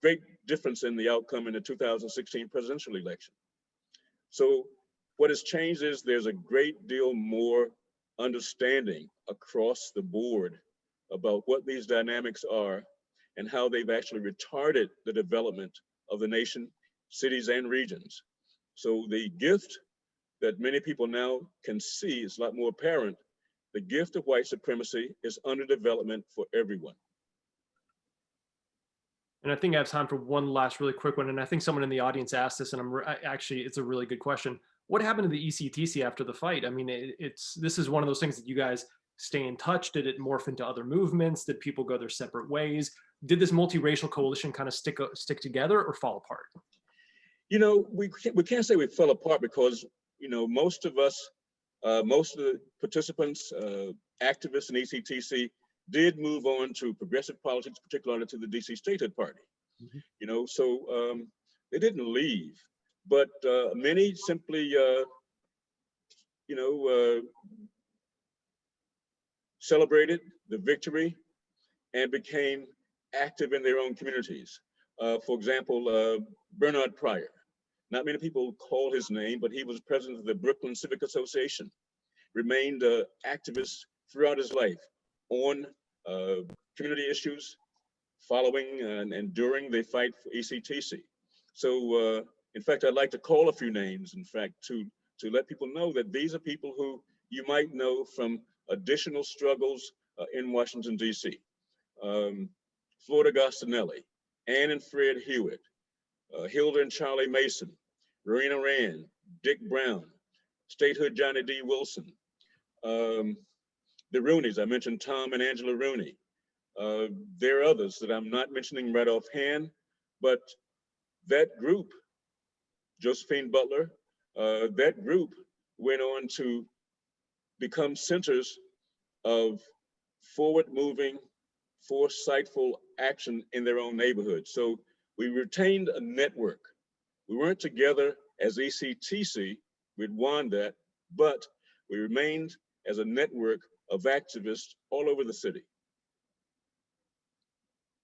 great difference in the outcome in the 2016 presidential election. So what has changed is there's a great deal more understanding across the board about what these dynamics are and how they've actually retarded the development of the nation cities and regions. So the gift that many people now can see is a lot more apparent. The gift of white supremacy is under development for everyone. And I think I have time for one last really quick one. And I think someone in the audience asked this, and actually, it's a really good question. What happened to the ECTC after the fight? I mean, this is one of those things that you guys stay in touch. Did it morph into other movements? Did people go their separate ways? Did this multiracial coalition kind of stick together or fall apart? You know, we can't say we fell apart because, you know, most of us, most of the participants, activists in ECTC did move on to progressive politics, particularly to the DC Statehood Party. Mm-hmm. You know, so they didn't leave, but many simply, you know, celebrated the victory and became active in their own communities. For example, Bernard Pryor. Not many people call his name, but he was president of the Brooklyn Civic Association, remained an activist throughout his life on community issues following and during the fight for ECTC. So in fact, I'd like to call a few names, in fact, to let people know that these are people who you might know from additional struggles in Washington, DC. Florida Gostinelli, Ann and Fred Hewitt, Hilda and Charlie Mason, Marina Rand, Dick Brown, Statehood Johnny D. Wilson, the Rooneys, I mentioned Tom and Angela Rooney. There are others that I'm not mentioning right offhand, but that group, Josephine Butler, that group went on to become centers of forward-moving, foresightful action in their own neighborhood. So we retained a network. We weren't together as ECTC, we'd won that, but we remained as a network of activists all over the city.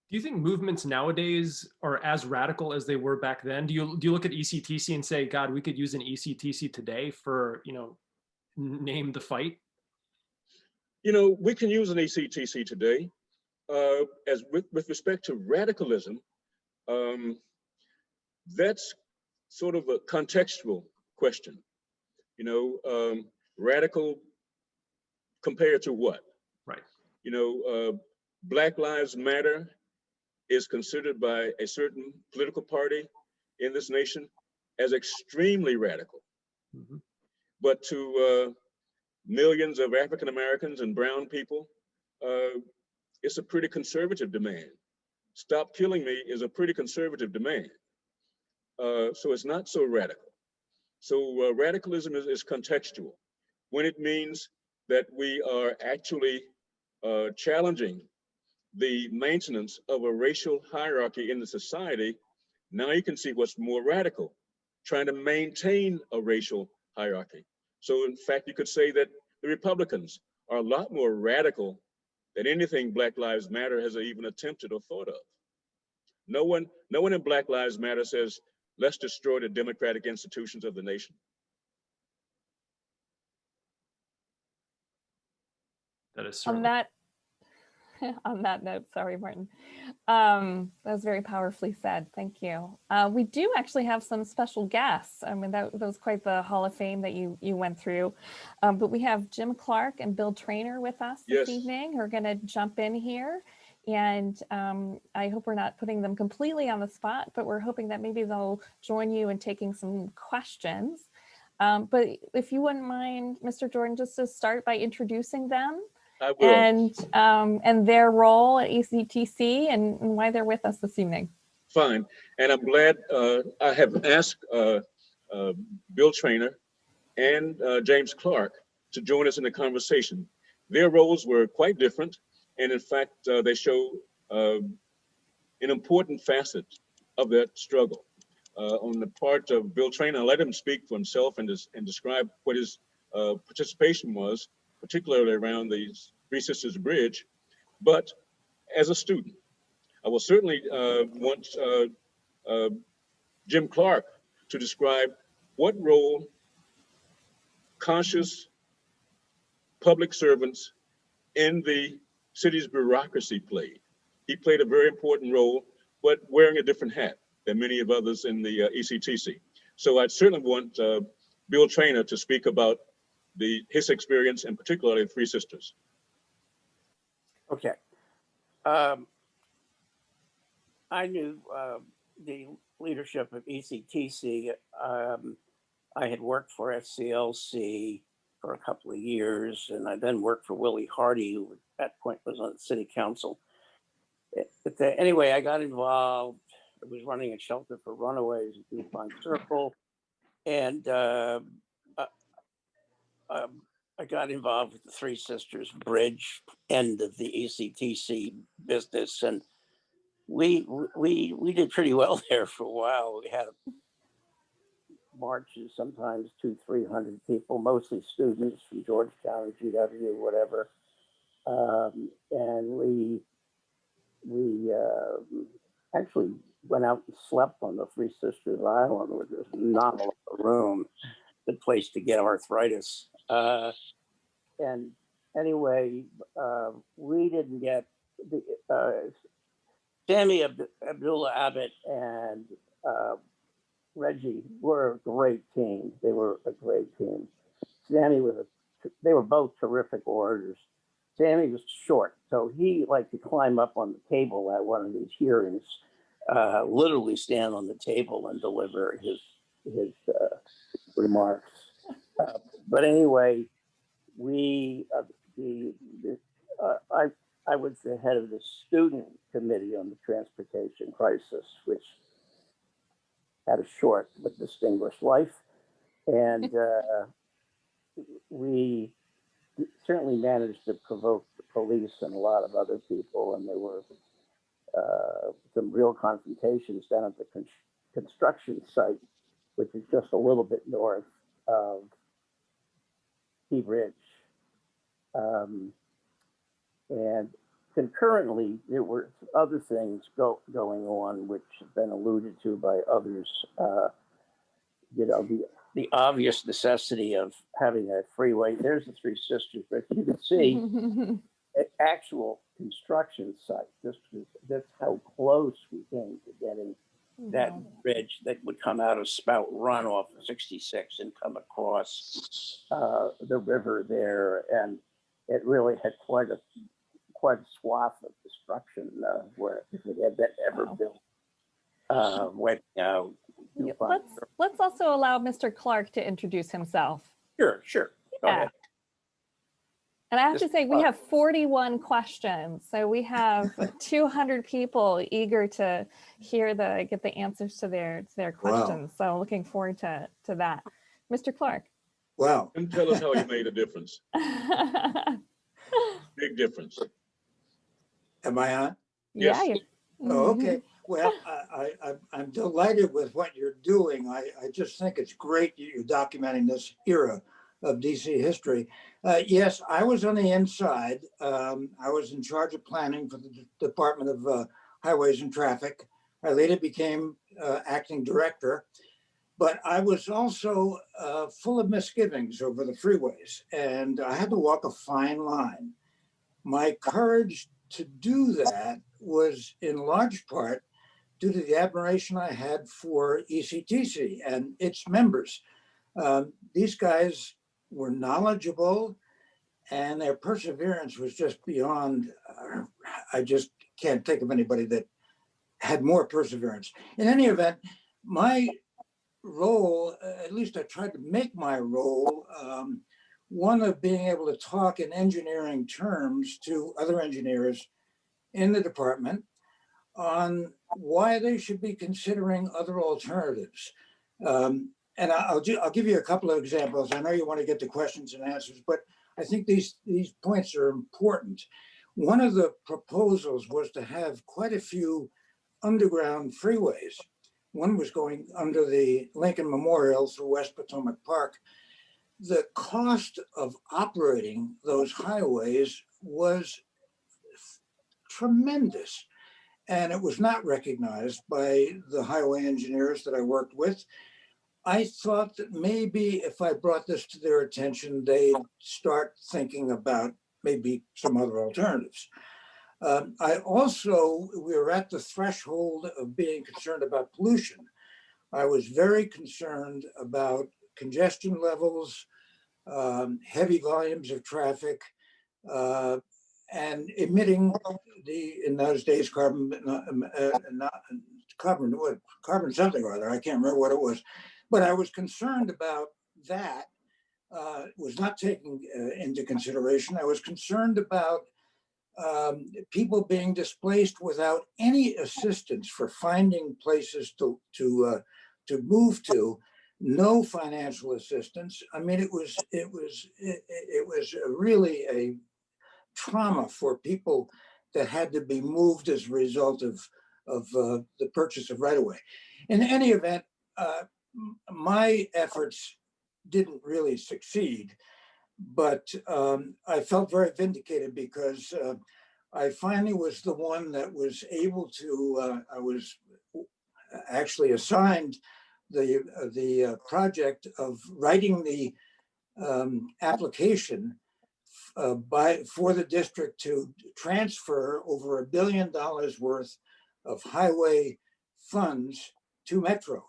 Do you think movements nowadays are as radical as they were back then? Do you look at ECTC and say, God, we could use an ECTC today for, you know, name the fight? You know, we can use an ECTC today. As with respect to radicalism, that's sort of a contextual question. You know, radical compared to what? Right. You know, Black Lives Matter is considered by a certain political party in this nation as extremely radical. Mm-hmm. But to millions of African Americans and brown people, it's a pretty conservative demand. Stop killing me is a pretty conservative demand. So it's not so radical. So radicalism is contextual. When it means that we are actually challenging the maintenance of a racial hierarchy in the society, now you can see what's more radical, trying to maintain a racial hierarchy. So in fact, you could say that the Republicans are a lot more radical than anything Black Lives Matter has even attempted or thought of. No one in Black Lives Matter says, let's destroy the democratic institutions of the nation. That is certainly. On that note, sorry, Martin. That was very powerfully said. Thank you. We do actually have some special guests. I mean, that was quite the Hall of Fame that you went through. But we have Jim Clark and Bill Trainor with us this evening who are going to jump in here. And I hope we're not putting them completely on the spot, but we're hoping that maybe they'll join you in taking some questions. But if you wouldn't mind, Mr. Jordan, just to start by introducing them. I will. And their role at ECTC and why they're with us this evening. Fine, and I'm glad I have asked Bill Trainor and James Clark to join us in the conversation. Their roles were quite different, and in fact, they show an important facet of that struggle. On the part of Bill Trainor, I'll let him speak for himself and describe what his participation was, particularly around the Three Sisters Bridge, but as a student. I will certainly want Jim Clark to describe what role conscious public servants in the city's bureaucracy played. He played a very important role, but wearing a different hat. than many of others in the ECTC. So I'd certainly want Bill Trainor to speak about his experience, and particularly Three Sisters. Okay. I knew the leadership of ECTC. I had worked for SCLC for a couple of years, and I then worked for Willie Hardy, who at that point was on the city council. But anyway, I got involved. I was running a shelter for runaways at DuPont Circle, and I got involved with the Three Sisters Bridge end of the ECTC business, and we did pretty well there for a while. We had marches, sometimes 200-300 people, mostly students from Georgetown, GW, whatever, and we actually went out and slept on the Three Sisters Island, where there's not a lot of room, good place to get arthritis. And anyway, we didn't get the Sammy Abdullah Abbott and Reggie were a great team. They were a great team. Sammy they were both terrific orators. Sammy was short, so he liked to climb up on the table at one of these hearings, literally stand on the table and deliver his remarks. But anyway, I was the head of the student committee on the transportation crisis, which had a short but distinguished life. And we certainly managed to provoke the police and a lot of other people. And there were some real confrontations down at the construction site, which is just a little bit north of Key Ridge. And concurrently, there were other things going on, which have been alluded to by others. The obvious necessity of having a freeway. There's the Three Sisters, but you can see an actual construction site. That's how close we came to getting that bridge that would come out of Spout Run off of 66 and come across the river there, and it really had quite a swath of destruction where if it had been ever built. Wiping out. Let's also allow Mr. Clark to introduce himself. Sure. Go ahead. And I have to say, we have 41 questions. So we have 200 people eager to get the answers to their questions. Wow. So looking forward to that. Mr. Clark. Wow. And tell us how you made a difference. Big difference. Am I on? Yes. Yeah. Oh, okay. Well, I'm delighted with what you're doing. I just think it's great you're documenting this era of DC history. Yes, I was on the inside. I was in charge of planning for the Department of Highways and Traffic. I later became acting director, but I was also full of misgivings over the freeways, and I had to walk a fine line. My courage to do that was in large part due to the admiration I had for ECTC and its members. These guys were knowledgeable, and their perseverance was just beyond, I just can't think of anybody that had more perseverance. In any event, my role, at least I tried to make my role, one of being able to talk in engineering terms to other engineers in the department on why they should be considering other alternatives. And I'll give you a couple of examples. I know you want to get to questions and answers, but I think these points are important. One of the proposals was to have quite a few underground freeways. One was going under the Lincoln Memorial through West Potomac Park. The cost of operating those highways was tremendous, and it was not recognized by the highway engineers that I worked with. I thought that maybe if I brought this to their attention, they'd start thinking about maybe some other alternatives. We were at the threshold of being concerned about pollution. I was very concerned about congestion levels, heavy volumes of traffic, and emitting in those days, carbon something or other. I can't remember what it was, but I was concerned about that. Was not taken into consideration. I was concerned about people being displaced without any assistance for finding places to move to. No financial assistance. I mean, it was really a trauma for people that had to be moved as a result of the purchase of right-of-way. In any event, my efforts didn't really succeed, but I felt very vindicated because I finally was the one that was able to, I was actually assigned the project of writing the application for the district to transfer over $1 billion worth of highway funds to Metro.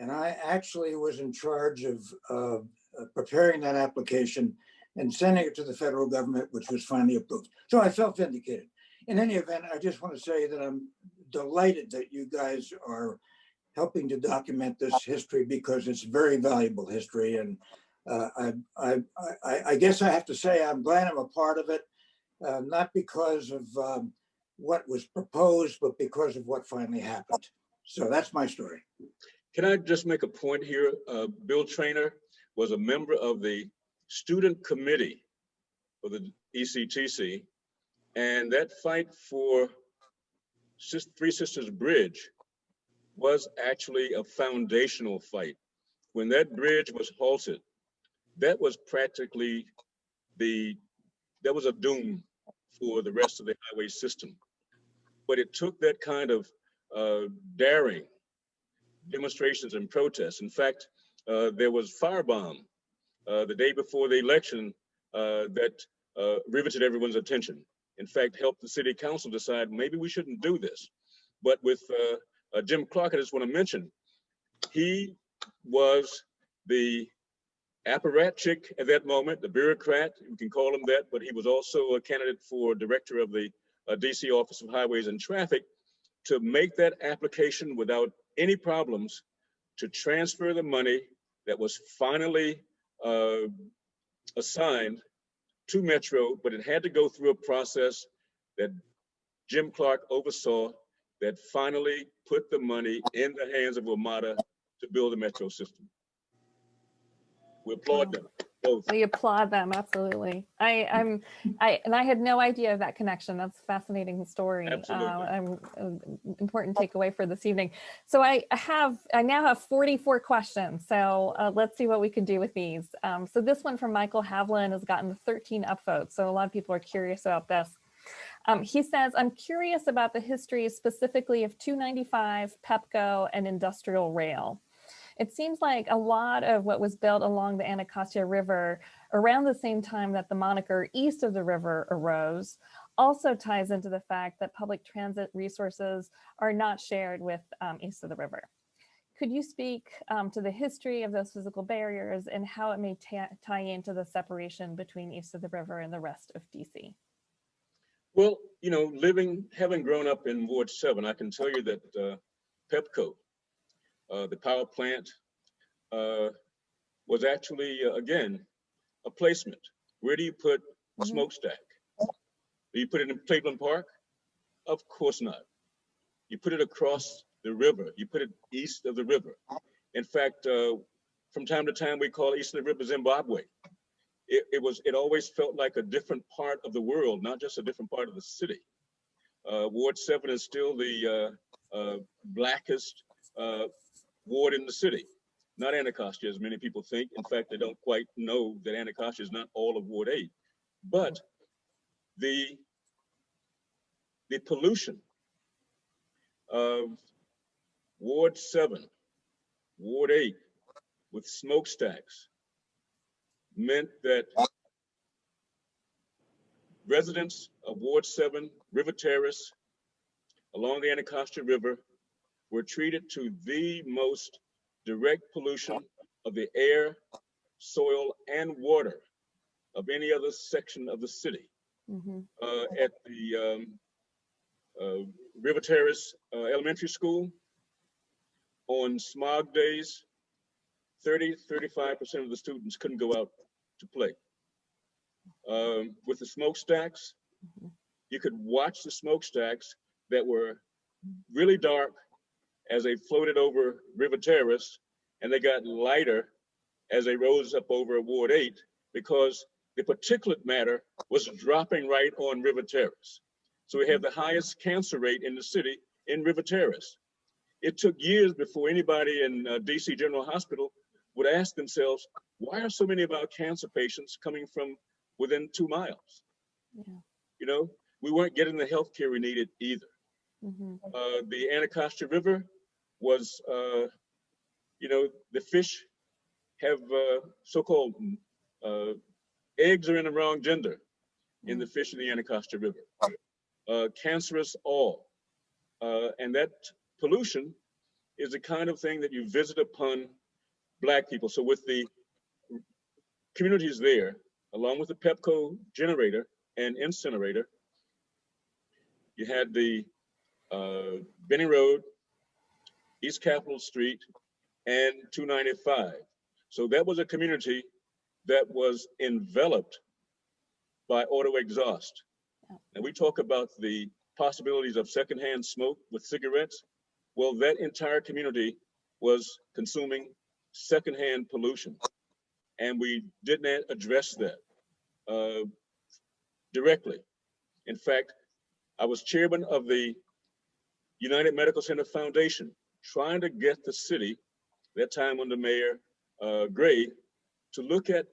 And I actually was in charge of preparing that application and sending it to the federal government, which was finally approved. So I felt vindicated. In any event, I just want to say that I'm delighted that you guys are helping to document this history because it's very valuable history. And I guess I have to say I'm glad I'm a part of it, not because of what was proposed, but because of what finally happened. So that's my story. Can I just make a point here? Bill Trainor was a member of the student committee for the Ectc, and that fight for Three Sisters Bridge was actually a foundational fight. When that bridge was halted, that was practically that was a doom for the rest of the highway system. But it took that kind of daring demonstrations and protests. In fact, there was firebomb the day before the election that riveted everyone's attention. In fact, helped the city council decide maybe we shouldn't do this. But with Jim Clark, I just want to mention, he was the apparatchik at that moment, the bureaucrat, you can call him that, but he was also a candidate for director of the DC Office of Highways and Traffic to make that application without any problems to transfer the money that was finally assigned to Metro, but it had to go through a process that Jim Clark oversaw that finally put the money in the hands of WMATA to build a Metro system. We applaud them both. We applaud them, absolutely. And I had no idea of that connection. That's a fascinating story. Absolutely. Important takeaway for this evening. So I now have 44 questions. So let's see what we can do with these. So this one from Michael Havlin has gotten 13 upvotes. So a lot of people are curious about this. He says, I'm curious about the history specifically of 295, Pepco, and industrial rail. It seems like a lot of what was built along the Anacostia River around the same time that the moniker east of the river arose also ties into the fact that public transit resources are not shared with east of the river. Could you speak to the history of those physical barriers and how it may tie into the separation between east of the river and the rest of DC? Well, you know, having grown up in Ward 7, I can tell you that Pepco, the power plant, was actually, again, a placement. Where do you put a smokestack? Do you put it in Cleveland Park? Of course not. You put it across the river. You put it east of the river. In fact, from time to time, we call east of the river Zimbabwe. It always felt like a different part of the world, not just a different part of the city. Ward 7 is still the blackest ward in the city, not Anacostia, as many people think. In fact, they don't quite know that Anacostia is not all of Ward 8. But the pollution of Ward 7, Ward 8, with smokestacks, meant that residents of Ward 7, River Terrace, along the Anacostia River were treated to the most direct pollution of the air, soil, and water of any other section of the city. At the River Terrace Elementary School, on smog days, 35% of the students couldn't go out to play. With the smokestacks, you could watch the smokestacks that were really dark as they floated over River Terrace, and they got lighter as they rose up over Ward 8 because the particulate matter was dropping right on River Terrace. So we have the highest cancer rate in the city in River Terrace. It took years before anybody in DC General Hospital would ask themselves, why are so many of our cancer patients coming from within 2 miles? Yeah. You know, we weren't getting the health care we needed either. The Anacostia River was, you know, the fish have so-called eggs are in the wrong gender in the fish in the Anacostia River. Cancerous all. And that pollution is the kind of thing that you visit upon Black people. So with the communities there, along with the Pepco generator and incinerator, you had the Benny Road, East Capitol Street, and 295. So that was a community that was enveloped by auto exhaust. And we talk about the possibilities of secondhand smoke with cigarettes. Well, that entire community was consuming secondhand pollution. And we didn't address that directly. In fact, I was chairman of the United Medical Center Foundation, trying to get the city, that time under Mayor Gray, to look at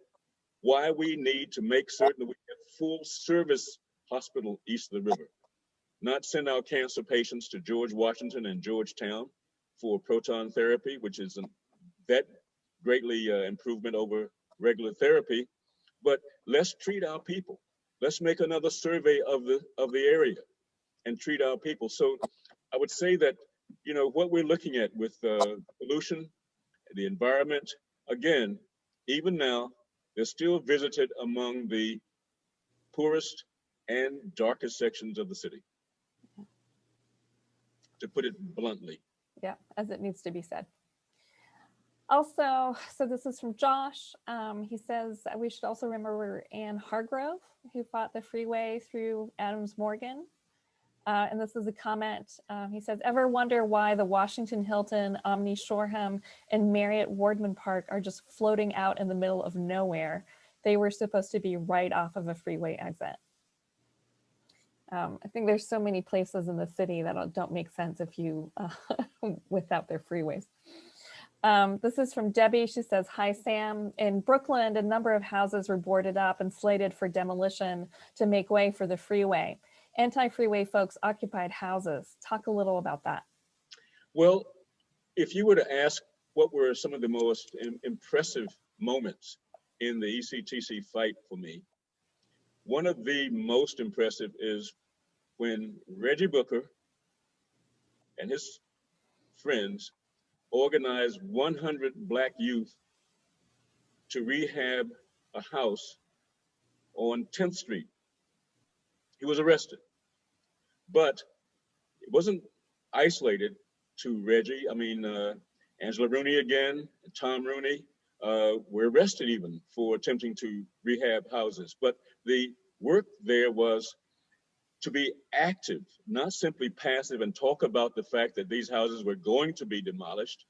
why we need to make certain that we have full service hospital east of the river, not send our cancer patients to George Washington and Georgetown for proton therapy, which is that greatly improvement over regular therapy, but let's treat our people. Let's make another survey of the area and treat our people. So I would say that, you know, what we're looking at with pollution, the environment, again, even now, they're still visited among the poorest and darkest sections of the city, to put it bluntly. Yeah, as it needs to be said. Also, so this is from Josh. He says we should also remember Anne Hargrove, who fought the freeway through Adams Morgan. And this is a comment. He says, ever wonder why the Washington Hilton, Omni Shoreham, and Marriott Wardman Park are just floating out in the middle of nowhere? They were supposed to be right off of a freeway exit. I think there's so many places in the city that don't make sense if you, without their freeways. This is from Debbie. She says, hi, Sam. In Brooklyn, a number of houses were boarded up and slated for demolition to make way for the freeway. Anti-freeway folks occupied houses. Talk a little about that. Well, if you were to ask what were some of the most impressive moments in the Ectc fight for me, one of the most impressive is when Reggie Booker and his friends organized 100 Black youth to rehab a house on 10th Street. He was arrested, but it wasn't isolated to Reggie. I mean, Angela Rooney again, and Tom Rooney were arrested even for attempting to rehab houses. But the work there was to be active, not simply passive and talk about the fact that these houses were going to be demolished.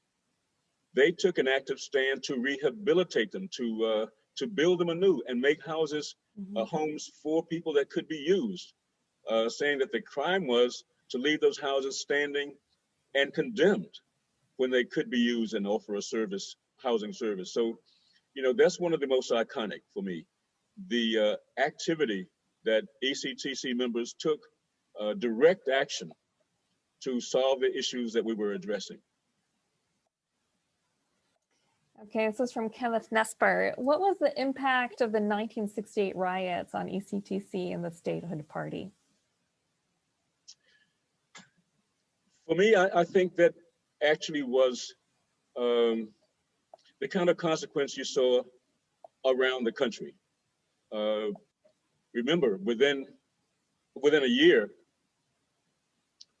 They took an active stand to rehabilitate them, to build them anew and make houses homes for people that could be used, saying that the crime was to leave those houses standing and condemned when they could be used and offer a service, housing service. So, you know, that's one of the most iconic for me. The activity that Ectc members took direct action to solve the issues that we were addressing. Okay, this is from Kenneth Nesper. What was the impact of the 1968 riots on ECTC and the Statehood Party? For me, I think that actually was the kind of consequence you saw around the country. Remember, within a year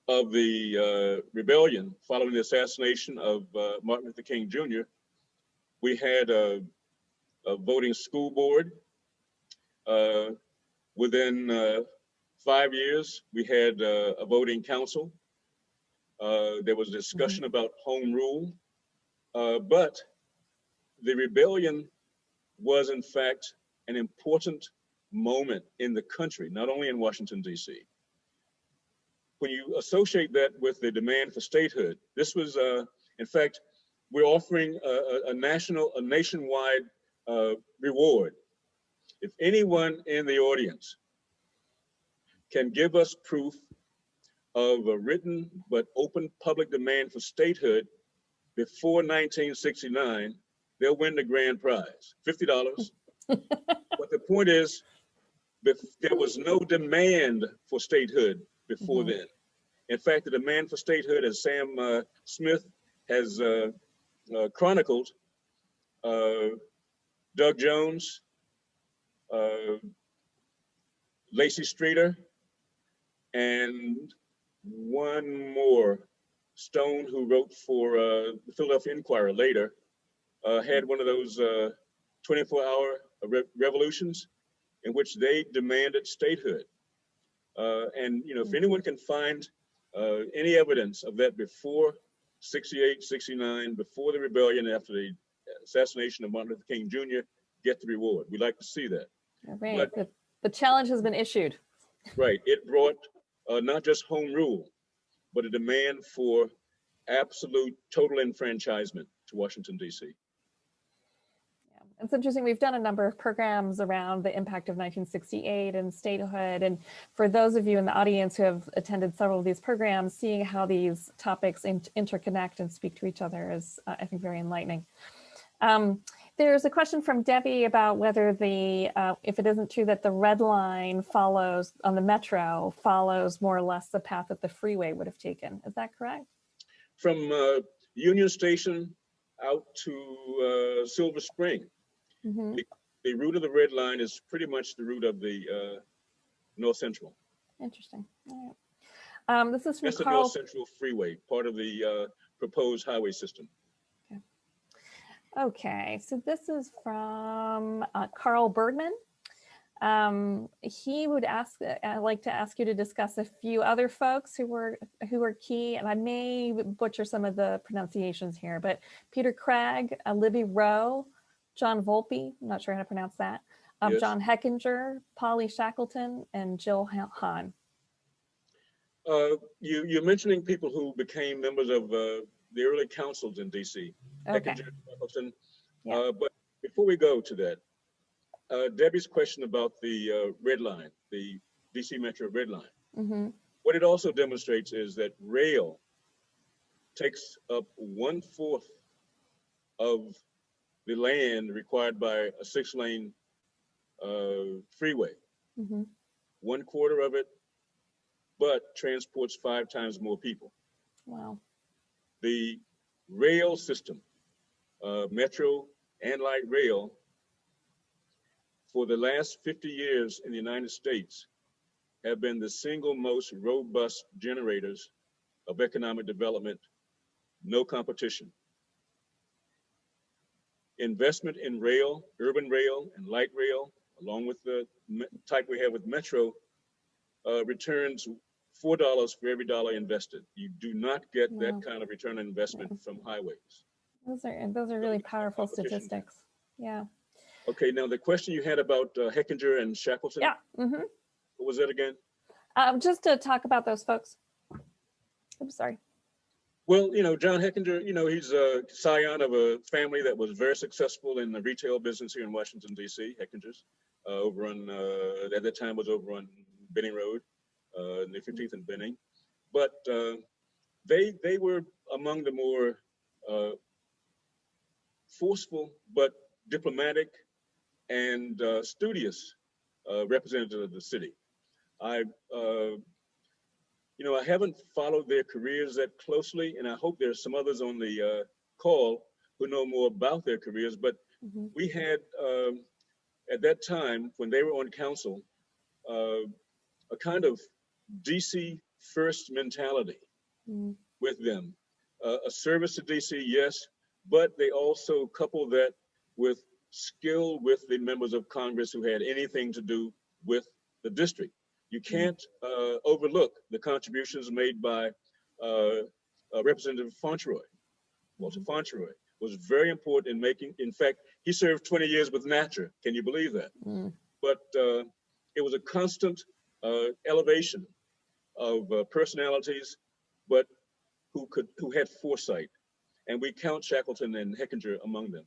of the rebellion following the assassination of Martin Luther King Jr., we had a voting school board. Within 5 years, we had a voting council. There was discussion about home rule, but the rebellion was in fact an important moment in the country, not only in Washington, D.C. When you associate that with the demand for statehood, this was, in fact, we're offering a nationwide reward. If anyone in the audience can give us proof of a written but open public demand for statehood before 1969, they'll win the grand prize, $50. But the point is, there was no demand for statehood before then. In fact, the demand for statehood, as Sam Smith has chronicled, Doug Jones, Lacey Streeter, and one more, Stone, who wrote for the Philadelphia Inquirer later, had one of those 24-hour revolutions in which they demanded statehood. And if anyone can find any evidence of that before 68, 69, before the rebellion, after the assassination of Martin Luther King Jr., get the reward. We'd like to see that. All right, but the challenge has been issued. Right, it brought not just home rule, but a demand for absolute total enfranchisement to Washington, D.C. It's interesting. We've done a number of programs around the impact of 1968 and statehood. And for those of you in the audience who have attended several of these programs, seeing how these topics interconnect and speak to each other is, I think, very enlightening. There's a question from Debbie about whether if it isn't true that the red line follows on the metro, follows more or less the path that the freeway would have taken. Is that correct? From Union Station out to Silver Spring, the route of the red line is pretty much the route of the North Central. Interesting. All right. This is from That's the Carl. North Central Freeway, part of the proposed highway system. Okay, so this is from Carl Bergman. He would ask, I'd like to ask you to discuss a few other folks who were key, and I may butcher some of the pronunciations here, but Peter Craig, Libby Rowe, John Volpe, I'm not sure how to pronounce that, Yes. John Heckinger, Polly Shackleton, and Jill Hahn. You're mentioning people who became members of the early councils in DC. Okay. Heckinger, Shackleton. Yeah. But before we go to that, Debbie's question about the red line, the DC Metro red line. What it also demonstrates is that rail takes up 1/4 of the land required by a 6-lane freeway. 1/4 of it, but transports 5 times more people. Wow. The rail system, metro and light rail, for the last 50 years in the United States, have been the single most robust generators of economic development, no competition. Investment in rail, urban rail and light rail, along with the type we have with metro, returns $4 for every dollar invested. You do not get that kind of return on investment from highways. Those are really powerful statistics. Yeah. Okay, now the question you had about Heckinger and Shackleton. Yeah. What was that again? Just to talk about those folks. I'm sorry. Well, John Heckinger, he's a scion of a family that was very successful in the retail business here in Washington, D.C., Heckingers, over on, at that time was over on Benning Road, near 15th and Benning. But they were among the more forceful but diplomatic and studious representative of the city. I haven't followed their careers that closely, and I hope there's some others on the call who know more about their careers, but we had, at that time, when they were on council, a kind of DC first mentality with them. A service to DC, yes, but they also coupled that with skill with the members of Congress who had anything to do with the district. You can't overlook the contributions made by Representative Fauntleroy. Walter Fauntleroy was very important in making, in fact, he served 20 years with Natcher. Can you believe that? But it was a constant elevation of personalities, but who had foresight. And we count Shackleton and Heckinger among them.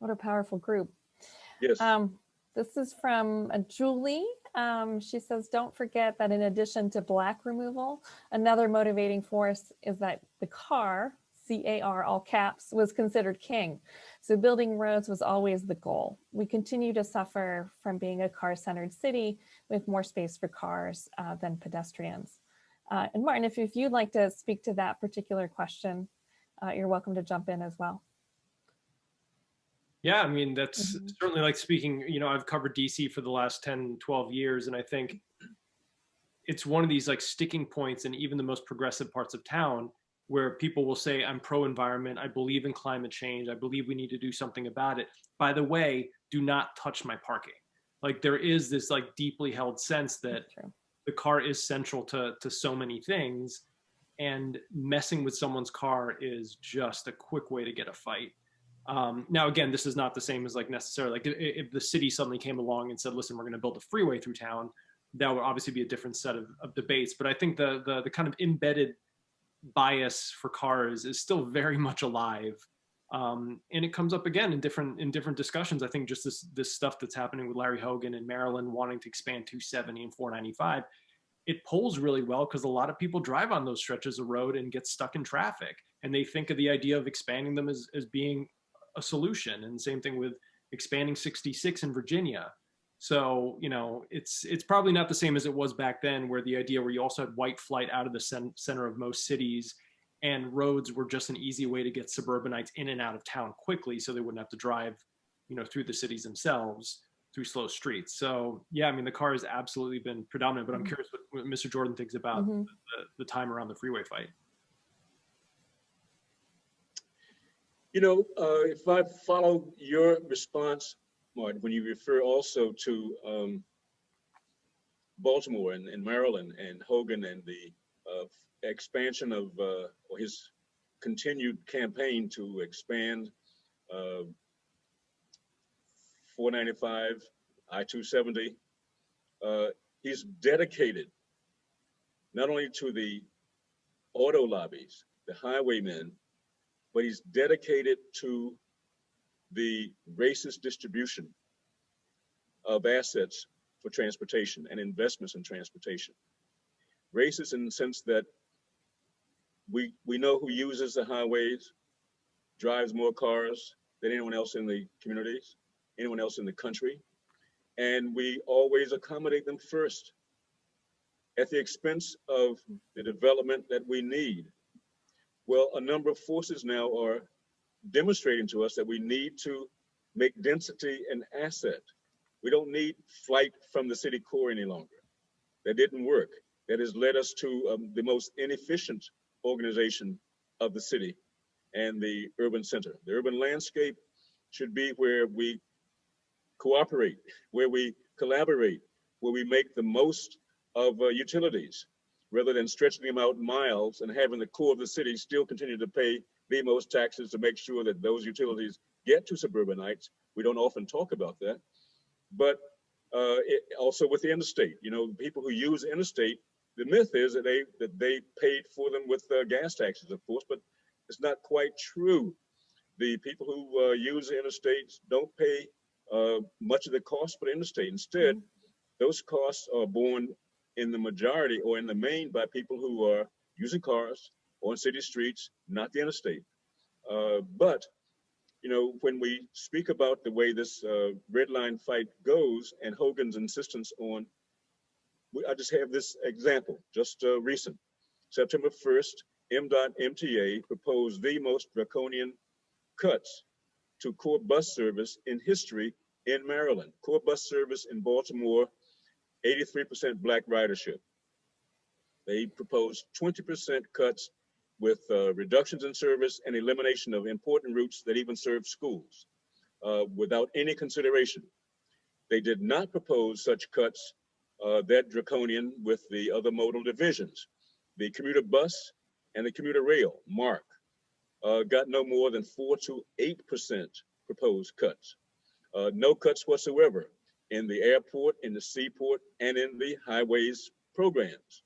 What a powerful group. Yes. This is from Julie. She says, don't forget that in addition to black removal, another motivating force is that the car, C-A-R, all caps, was considered king. So building roads was always the goal. We continue to suffer from being a car-centered city with more space for cars than pedestrians. And Martin, if you'd like to speak to that particular question, you're welcome to jump in as well. Yeah, I mean, that's certainly like speaking, I've covered DC for the last 10, 12 years, and I think it's one of these like sticking points in even the most progressive parts of town where people will say, I'm pro-environment, I believe in climate change, I believe we need to do something about it. By the way, do not touch my parking. Like there is this like deeply held sense that the car is central to so many things, and messing with someone's car is just a quick way to get a fight. Now, again, this is not the same as like necessarily like if the city suddenly came along and said, listen, we're going to build a freeway through town, that would obviously be a different set of debates. But I think the kind of embedded bias for cars is still very much alive. And it comes up again in different discussions. I think just this stuff that's happening with Larry Hogan in Maryland wanting to expand 270 and 495, it polls really well because a lot of people drive on those stretches of road and get stuck in traffic. And they think of the idea of expanding them as being a solution. And same thing with expanding 66 in Virginia. So, it's probably not the same as it was back then, where the idea where you also had white flight out of the center of most cities, and roads were just an easy way to get suburbanites in and out of town quickly, so they wouldn't have to drive, through the cities themselves through slow streets. So yeah, I mean, the car has absolutely been predominant, but I'm curious what Mr. Jordan thinks about the time around the freeway fight. If I follow your response, Martin, when you refer also to Baltimore and Maryland and Hogan and the expansion of, or his continued campaign to expand 495, I-270, he's dedicated not only to the auto lobbies, the highwaymen, but he's dedicated to the racist distribution of assets for transportation and investments in transportation. Racist in the sense that we know who uses the highways, drives more cars than anyone else in the communities, anyone else in the country, and we always accommodate them first at the expense of the development that we need. Well, a number of forces now are demonstrating to us that we need to make density an asset. We don't need flight from the city core any longer. That didn't work. That has led us to the most inefficient organization of the city and the urban center. The urban landscape should be where we cooperate, where we collaborate, where we make the most of utilities, rather than stretching them out miles and having the core of the city still continue to pay the most taxes to make sure that those utilities get to suburbanites. We don't often talk about that. But also with the interstate, people who use interstate, the myth is that they paid for them with gas taxes, of course, but it's not quite true. The people who use the interstates don't pay much of the cost for the interstate. Instead, those costs are borne in the majority or in the main by people who are using cars on city streets, not the interstate. But you know, when we speak about the way this red line fight goes and Hogan's insistence on, I just have this example, just recent. September 1st, MTA proposed the most draconian cuts to core bus service in history in Maryland. Core bus service in Baltimore, 83% Black ridership. They proposed 20% cuts with reductions in service and elimination of important routes that even serve schools without any consideration. They did not propose such cuts that draconian with the other modal divisions. The commuter bus and the commuter rail, MARC, got no more than 4 to 8% proposed cuts. No cuts whatsoever in the airport, in the seaport, and in the highways programs.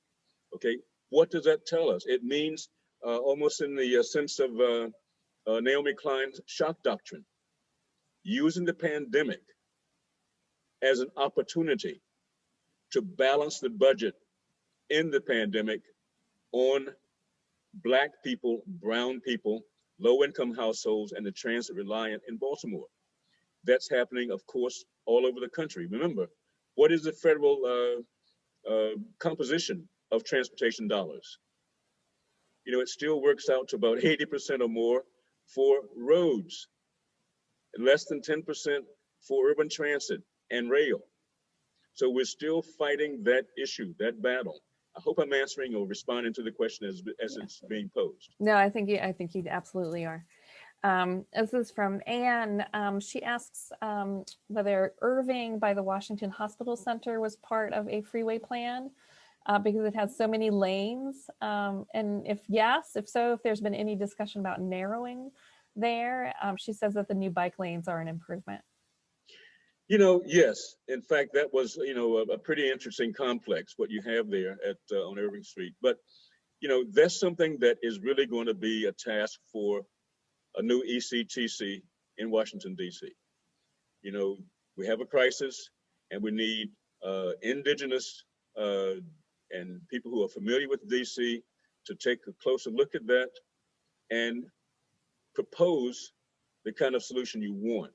Okay, what does that tell us? It means almost in the sense of Naomi Klein's shock doctrine, using the pandemic as an opportunity to balance the budget in the pandemic on Black people, brown people, low-income households, and the transit reliant in Baltimore. That's happening, of course, all over the country. Remember, what is the federal composition of transportation dollars? You know, it still works out to about 80% or more for roads, and less than 10% for urban transit and rail. So we're still fighting that issue, that battle. I hope I'm answering or responding to the question as it's being posed. No, I think you absolutely are. This is from Anne. She asks whether Irving by the Washington Hospital Center was part of a freeway plan because it has so many lanes. And if yes, if so, if there's been any discussion about narrowing there. She says that the new bike lanes are an improvement. You know, yes. In fact, that was, you know, a pretty interesting complex, what you have there at on Irving Street. But, you know, that's something that is really going to be a task for a new Ectc in Washington, D.C. You know, we have a crisis and we need indigenous and people who are familiar with D.C. to take a closer look at that and propose the kind of solution you want.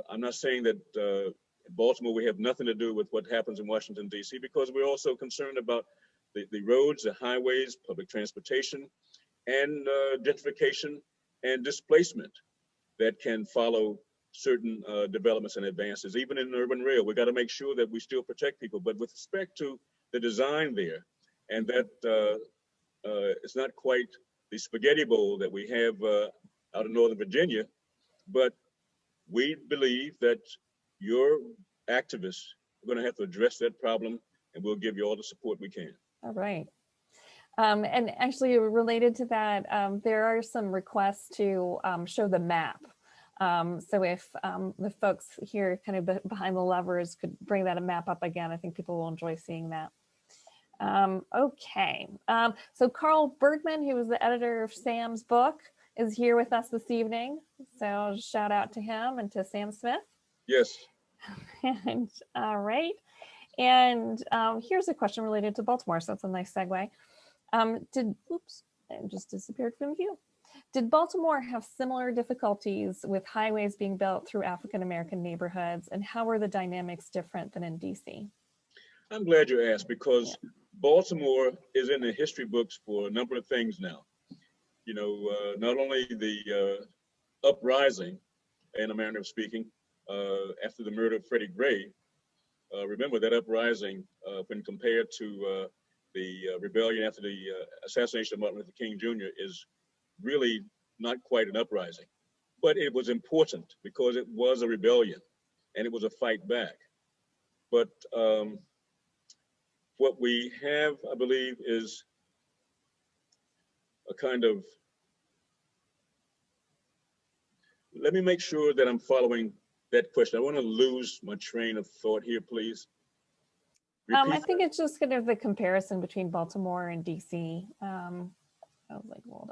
I'm not saying that in Baltimore we have nothing to do with what happens in Washington, D.C., because we're also concerned about the roads, the highways, public transportation, and gentrification and displacement that can follow certain developments and advances. Even in urban rail, we got to make sure that we still protect people. But with respect to the design there, and that it's not quite the spaghetti bowl that we have out of Northern Virginia, but we believe that your activists are going to have to address that problem, and we'll give you all the support we can. All right. And actually related to that, there are some requests to show the map. So if the folks here kind of behind the levers could bring that map up again, I think people will enjoy seeing that. Okay. So Carl Bergman, who was the editor of Sam's book, is here with us this evening. So shout out to him and to Sam Smith. Yes. And all right. And here's a question related to Baltimore. So it's a nice segue. Oops, it just disappeared from view. Did Baltimore have similar difficulties with highways being built through African-American neighborhoods? And how were the dynamics different than in DC? I'm glad you asked, because Baltimore is in the history books for a number of things now. You know, not only the uprising, in a manner of speaking, after the murder of Freddie Gray. Remember that uprising, when compared to the rebellion after the assassination of Martin Luther King Jr., is really not quite an uprising. But it was important because it was a rebellion and it was a fight back. But what we have, I believe, is a kind of, let me make sure that I'm following that question. I want to lose my train of thought here, please. I think it's just kind of the comparison between Baltimore and DC. I was like, hold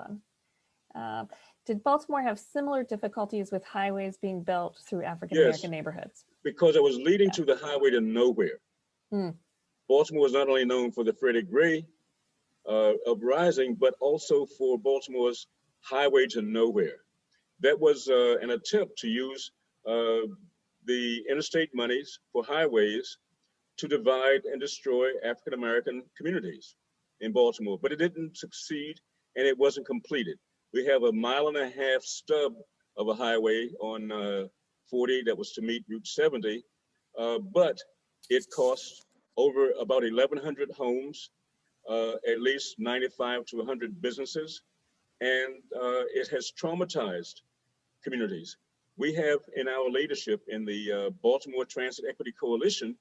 on. Did Baltimore have similar difficulties with highways being built through African-American neighborhoods? Because it was leading to the highway to nowhere. Baltimore was not only known for the Freddie Gray uprising, but also for Baltimore's highway to nowhere. That was an attempt to use the interstate monies for highways to divide and destroy African-American communities in Baltimore, but it didn't succeed and it wasn't completed. We have a 1.5 mile stub of a highway on 40 that was to meet Route 70, but it cost over about 1,100 homes, at least 95 to 100 businesses, and it has traumatized communities. We have in our leadership in the Baltimore Transit Equity Coalition,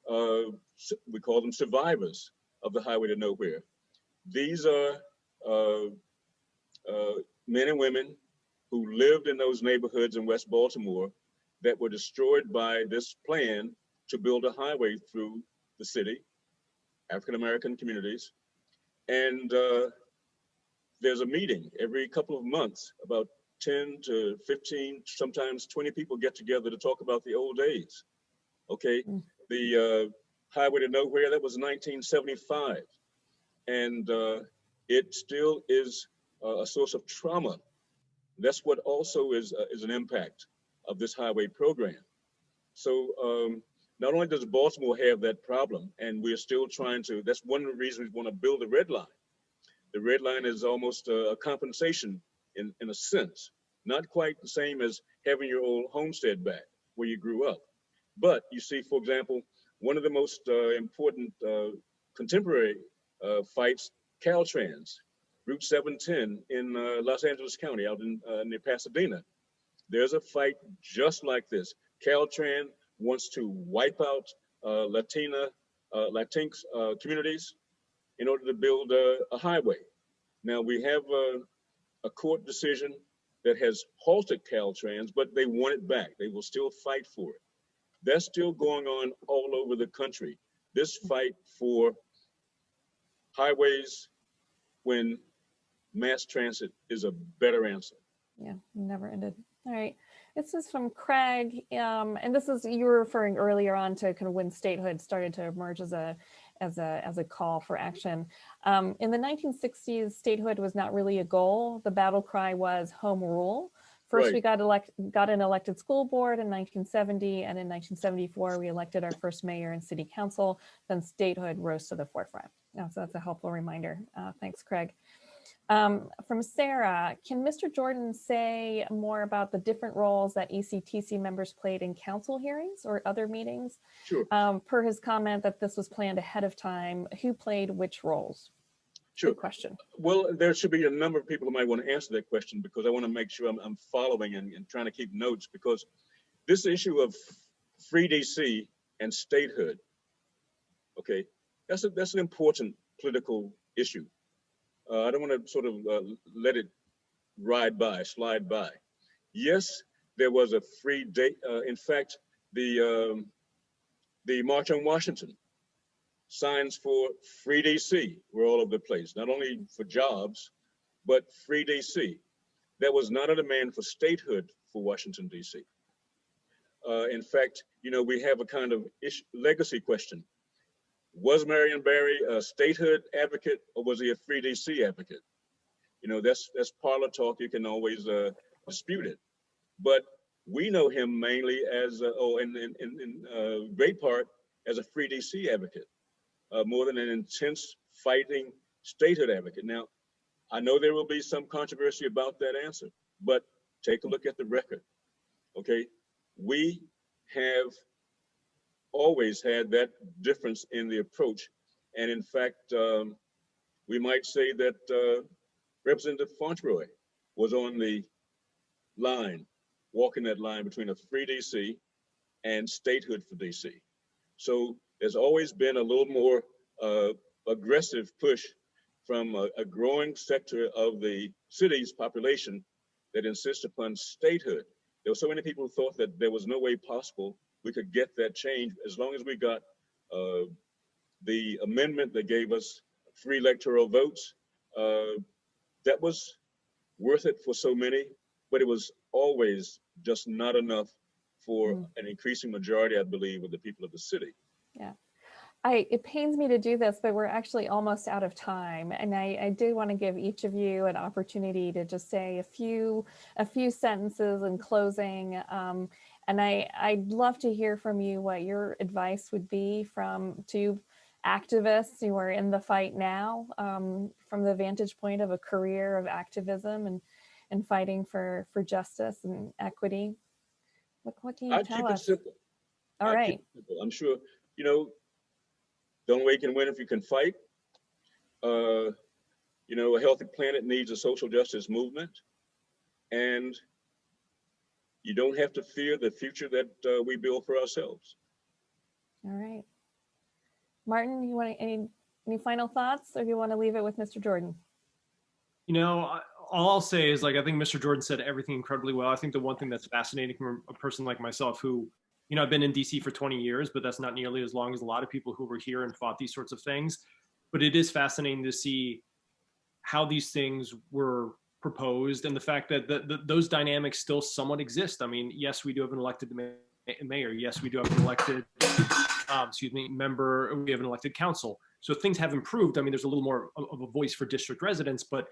we call them survivors of the highway to nowhere. These are men and women who lived in those neighborhoods in West Baltimore that were destroyed by this plan to build a highway through the city, African-American communities. And there's a meeting every couple of months, about 10 to 15, sometimes 20 people get together to talk about the old days. Okay, the highway to nowhere, that was 1975. And it still is a source of trauma. That's what also is an impact of this highway program. So not only does Baltimore have that problem, and we're still trying to, that's one of the reasons we want to build a red line. The red line is almost a compensation in a sense, not quite the same as having your old homestead back where you grew up. But you see, for example, one of the most important contemporary fights, Caltrans, Route 710 in Los Angeles County out in near Pasadena. There's a fight just like this. Caltrans wants to wipe out Latinx communities in order to build a highway. Now we have a court decision that has halted Caltrans, but they want it back. They will still fight for it. That's still going on all over the country. This fight for highways when mass transit is a better answer. Yeah, never ended. All right. This is from Craig. And this is, you were referring earlier on to kind of when statehood started to emerge as a call for action. In the 1960s, statehood was not really a goal. The battle cry was home rule. First, we got an elected school board in 1970, and in 1974, we elected our first mayor and city council. Then statehood rose to the forefront. So that's a helpful reminder. Thanks, Craig. From Sarah, can Mr. Jordan say more about the different roles that ECTC members played in council hearings or other meetings? Sure. Per his comment that this was planned ahead of time, who played which roles? Sure. Good question. Well, there should be a number of people who might want to answer that question because I want to make sure I'm following and trying to keep notes, because this issue of free DC and statehood, okay, that's an important political issue. I don't want to sort of let it slide by. Yes, there was a free day. In fact, the March on Washington, signs for free DC were all over the place, not only for jobs, but free DC. That was not a demand for statehood for Washington, DC. In fact, you know, we have a kind of legacy question. Was Marion Barry a statehood advocate or was he a free DC advocate? You know, that's parlor talk. You can always dispute it. But we know him mainly as, in great part, as a free DC advocate. More than an intense fighting statehood advocate. Now, I know there will be some controversy about that answer, but take a look at the record, okay? We have always had that difference in the approach. And in fact, we might say that Representative Fauntleroy was on the line, walking that line between a free DC and statehood for DC. So there's always been a little more aggressive push from a growing sector of the city's population that insists upon statehood. There were so many people who thought that there was no way possible we could get that change as long as we got the amendment that gave us 3 electoral votes. That was worth it for so many, but it was always just not enough for an increasing majority, I believe, of the people of the city. Yeah. it pains me to do this, but we're actually almost out of time. And I do want to give each of you an opportunity to just say a few sentences in closing. And I'd love to hear from you what your advice would be to activists who are in the fight now, from the vantage point of a career of activism and fighting for justice and equity. What can you I'd tell keep it us? simple. All I'd keep right. it simple. I'm sure, you know, the only way you can win if you can fight. You know, a healthy planet needs a social justice movement, and you don't have to fear the future that we build for ourselves. All right. Martin, you want any final thoughts, or do you want to leave it with Mr. Jordan? You know, all I'll say is, like, I think Mr. Jordan said everything incredibly well. I think the one thing that's fascinating from a person like myself who, you know, I've been in DC for 20 years, but that's not nearly as long as a lot of people who were here and fought these sorts of things. But it is fascinating to see how these things were proposed and the fact that those dynamics still somewhat exist. I mean, yes, we do have an elected mayor. Yes, we do have an elected, member. We have an elected council. So things have improved. I mean, there's a little more of a voice for district residents, but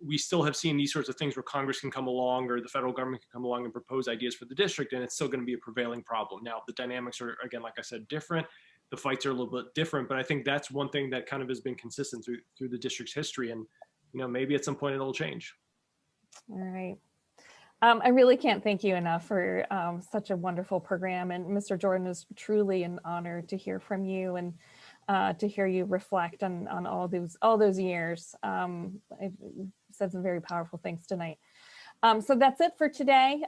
we still have seen these sorts of things where Congress can come along or the federal government can come along and propose ideas for the district, and it's still going to be a prevailing problem. Now, the dynamics are, again, like I said, different. The fights are a little bit different, but I think that's one thing that kind of has been consistent through the district's history. And, you know, maybe at some point it'll change. All right. I really can't thank you enough for such a wonderful program. And Mr. Jordan, is truly an honor to hear from you and to hear you reflect on all those years. I've said some very powerful things tonight. So that's it for today.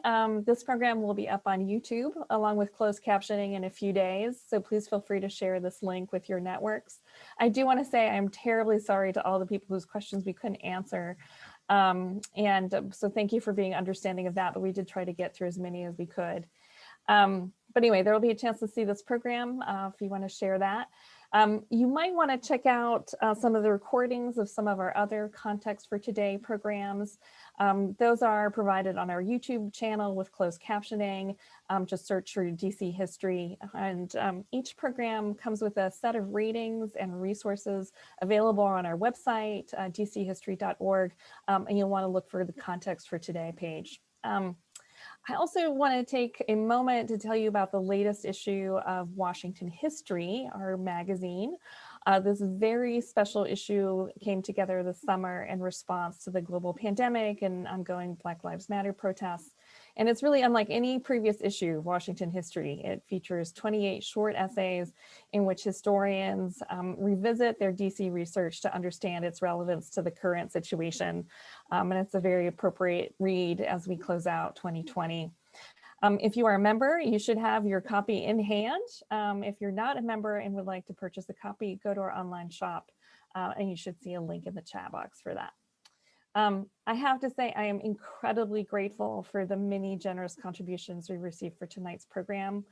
This program will be up on YouTube along with closed captioning in a few days. So please feel free to share this link with your networks. I do want to say I'm terribly sorry to all the people whose questions we couldn't answer. So thank you for being understanding of that, but we did try to get through as many as we could. But anyway, there will be a chance to see this program if you want to share that. You might want to check out some of the recordings of some of our other Context for Today programs. Those are provided on our YouTube channel with closed captioning. Just search for DC history. And each program comes with a set of ratings and resources available on our website, dchistory.org. And you'll want to look for the Context for Today page. I also want to take a moment to tell you about the latest issue of Washington History, our magazine. This very special issue came together this summer in response to the global pandemic and ongoing Black Lives Matter protests. And it's really unlike any previous issue of Washington History. It features 28 short essays in which historians revisit their DC research to understand its relevance to the current situation. And it's a very appropriate read as we close out 2020. If you are a member, you should have your copy in hand. If you're not a member and would like to purchase a copy, go to our online shop and you should see a link in the chat box for that. I have to say I am incredibly grateful for the many generous contributions we received for tonight's program.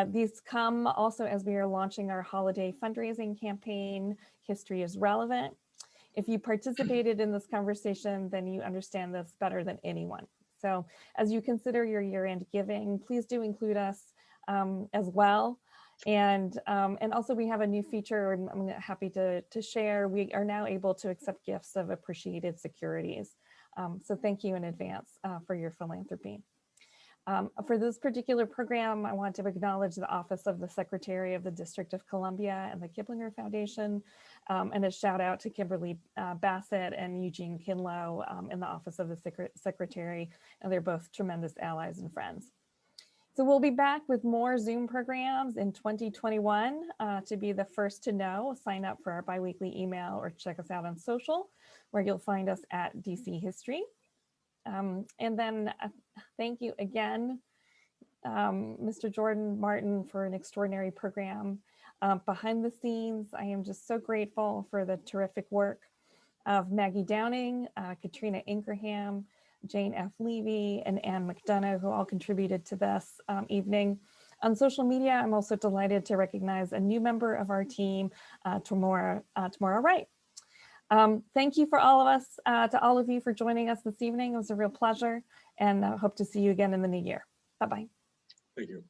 These come also as we are launching our holiday fundraising campaign, History is Relevant. If you participated in this conversation, then you understand this better than anyone. So as you consider your year-end giving, please do include us as well. And also we have a new feature I'm happy to share. We are now able to accept gifts of appreciated securities. So thank you in advance for your philanthropy. For this particular program, I want to acknowledge the Office of the Secretary of the District of Columbia and the Kiplinger Foundation, and a shout out to Kimberly Bassett and Eugene Kinlow in the Office of the Secretary, and they're both tremendous allies and friends. So we'll be back with more Zoom programs in 2021. To be the first to know, sign up for our biweekly email or check us out on social, where you'll find us at DC History. And then thank you again, Mr. Jordan, Martin, for an extraordinary program. Behind the scenes, I am just so grateful for the terrific work of Maggie Downing, Katrina Ingraham, Jane F. Levy, and Ann McDonough, who all contributed to this evening. On social media, I'm also delighted to recognize a new member of our team, Tamora Wright. Thank you for all of us, to all of you for joining us this evening. It was a real pleasure, and I hope to see you again in the new year. Bye-bye. Thank you.